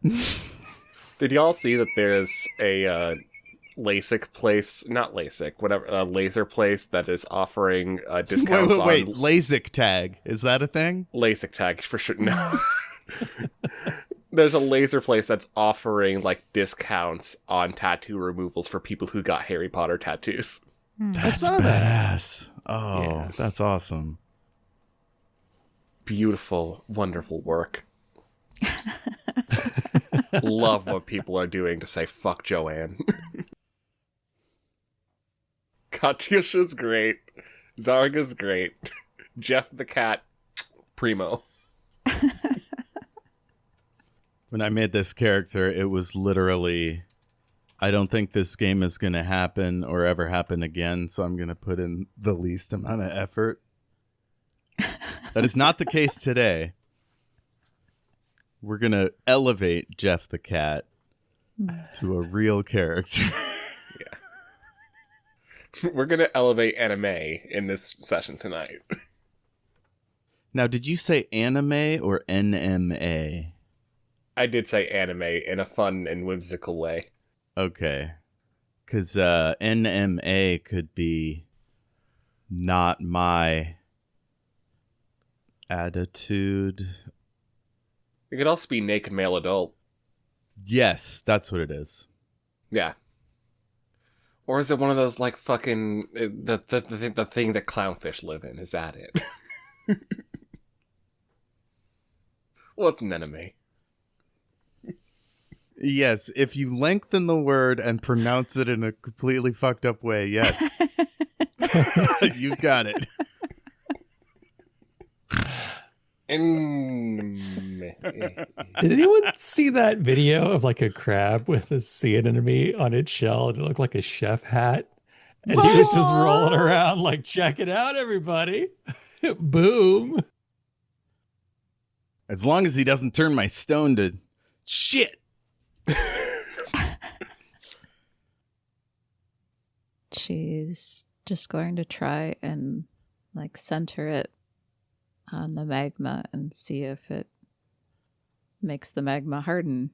Did y'all see that there's a LASIK place, not LASIK, whatever, a laser place that is offering discounts wait. on LASIK tag. Is that a thing? LASIK tag for sure. No. There's a laser place that's offering like discounts on tattoo removals for people who got Harry Potter tattoos. That's saw that. badass. Oh, Yeah. that's awesome. Beautiful, wonderful work. Love what people are doing to say fuck Joanne. Katyusha's great. Zarga's great. Jeff the cat, primo. When I made this character, it was literally, I don't think this game is going to happen or ever happen again, so I'm going to put in the least amount of effort. That is not the case today. We're going to elevate Jeff the cat to a real character. We're gonna elevate anime in this session tonight. Now, did you say anime or NMA? I did say anime in a fun and whimsical way. Okay. Because NMA could be not my attitude. It could also be naked male adult. Yes, that's what it is. Yeah. Or is it one of those like fucking the thing that clownfish live in? Is that it? Well, it's an anime. Yes, if you lengthen the word and pronounce it in a completely fucked up way, yes. You got it. Did anyone see that video of like a crab with a sea anemone on its shell and it looked like a chef hat? And he was just rolling around like, check it out, everybody. Boom. As long as he doesn't turn my stone to shit. She's just going to try and like center it on the magma and see if it makes the magma harden.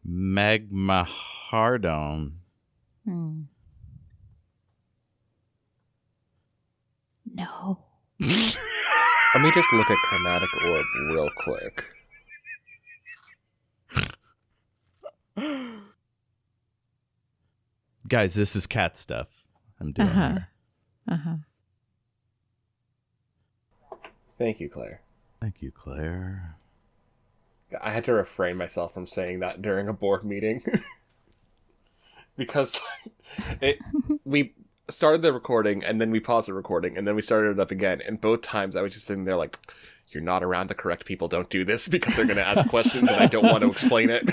Magma hardon. No. Let me just look at Chromatic Orb real quick. Guys, this is cat stuff I'm doing here. Thank you, Claire. Thank you, Claire. I had to refrain myself from saying that during a board meeting. Because we started the recording, and then we paused the recording, and then we started it up again. And both times I was just sitting there like, you're not around the correct people, don't do this, because they're going to ask questions and I don't want to explain it.